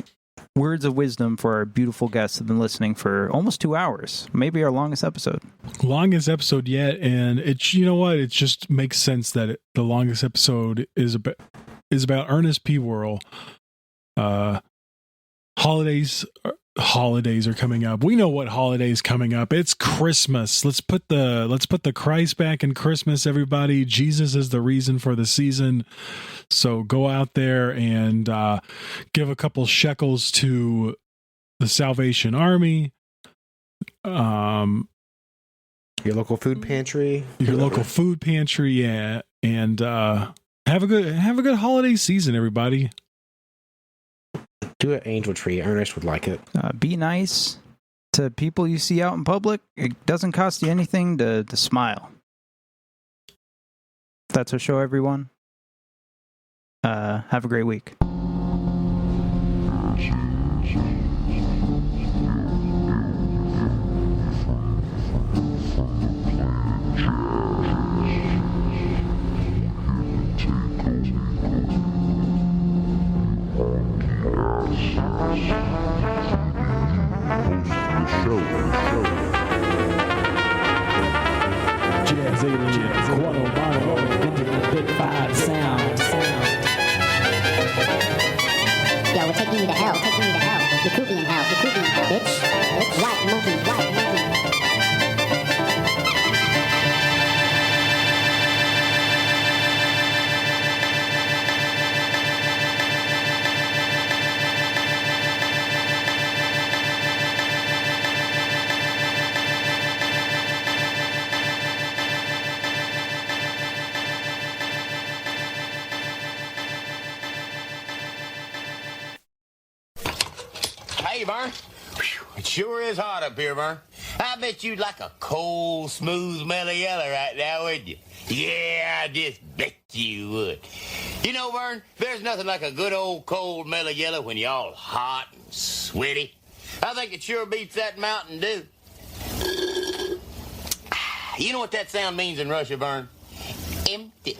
words of wisdom for our beautiful guests who have been listening for almost 2 hours? Maybe our longest episode. Longest episode yet, and it's, you know what? It just makes sense that the longest episode is about Ernest P. Worrell. Holidays are coming up. We know what holiday is coming up. It's Christmas. Let's put the Christ back in Christmas, everybody. Jesus is the reason for the season. So go out there and give a couple shekels to the Salvation Army. Your local food pantry. Yeah. And have a good holiday season, everybody. Do an angel tree. Ernest would like it. Be nice to people you see out in public. It doesn't cost you anything to smile. That's our show, everyone. Have a great week. Yo, we're taking you to hell. You could be in hell, bitch. White monkey. Hey, Vern. It sure is hot up here, Vern. I bet you'd like a cold, smooth mellow yellow right now, wouldn't you? Yeah, I just bet you would. You know, Vern, there's nothing like a good old cold mellow yellow when you're all hot and sweaty. I think it sure beats that Mountain Dew. You know what that sound means in Russia, Vern? Empty.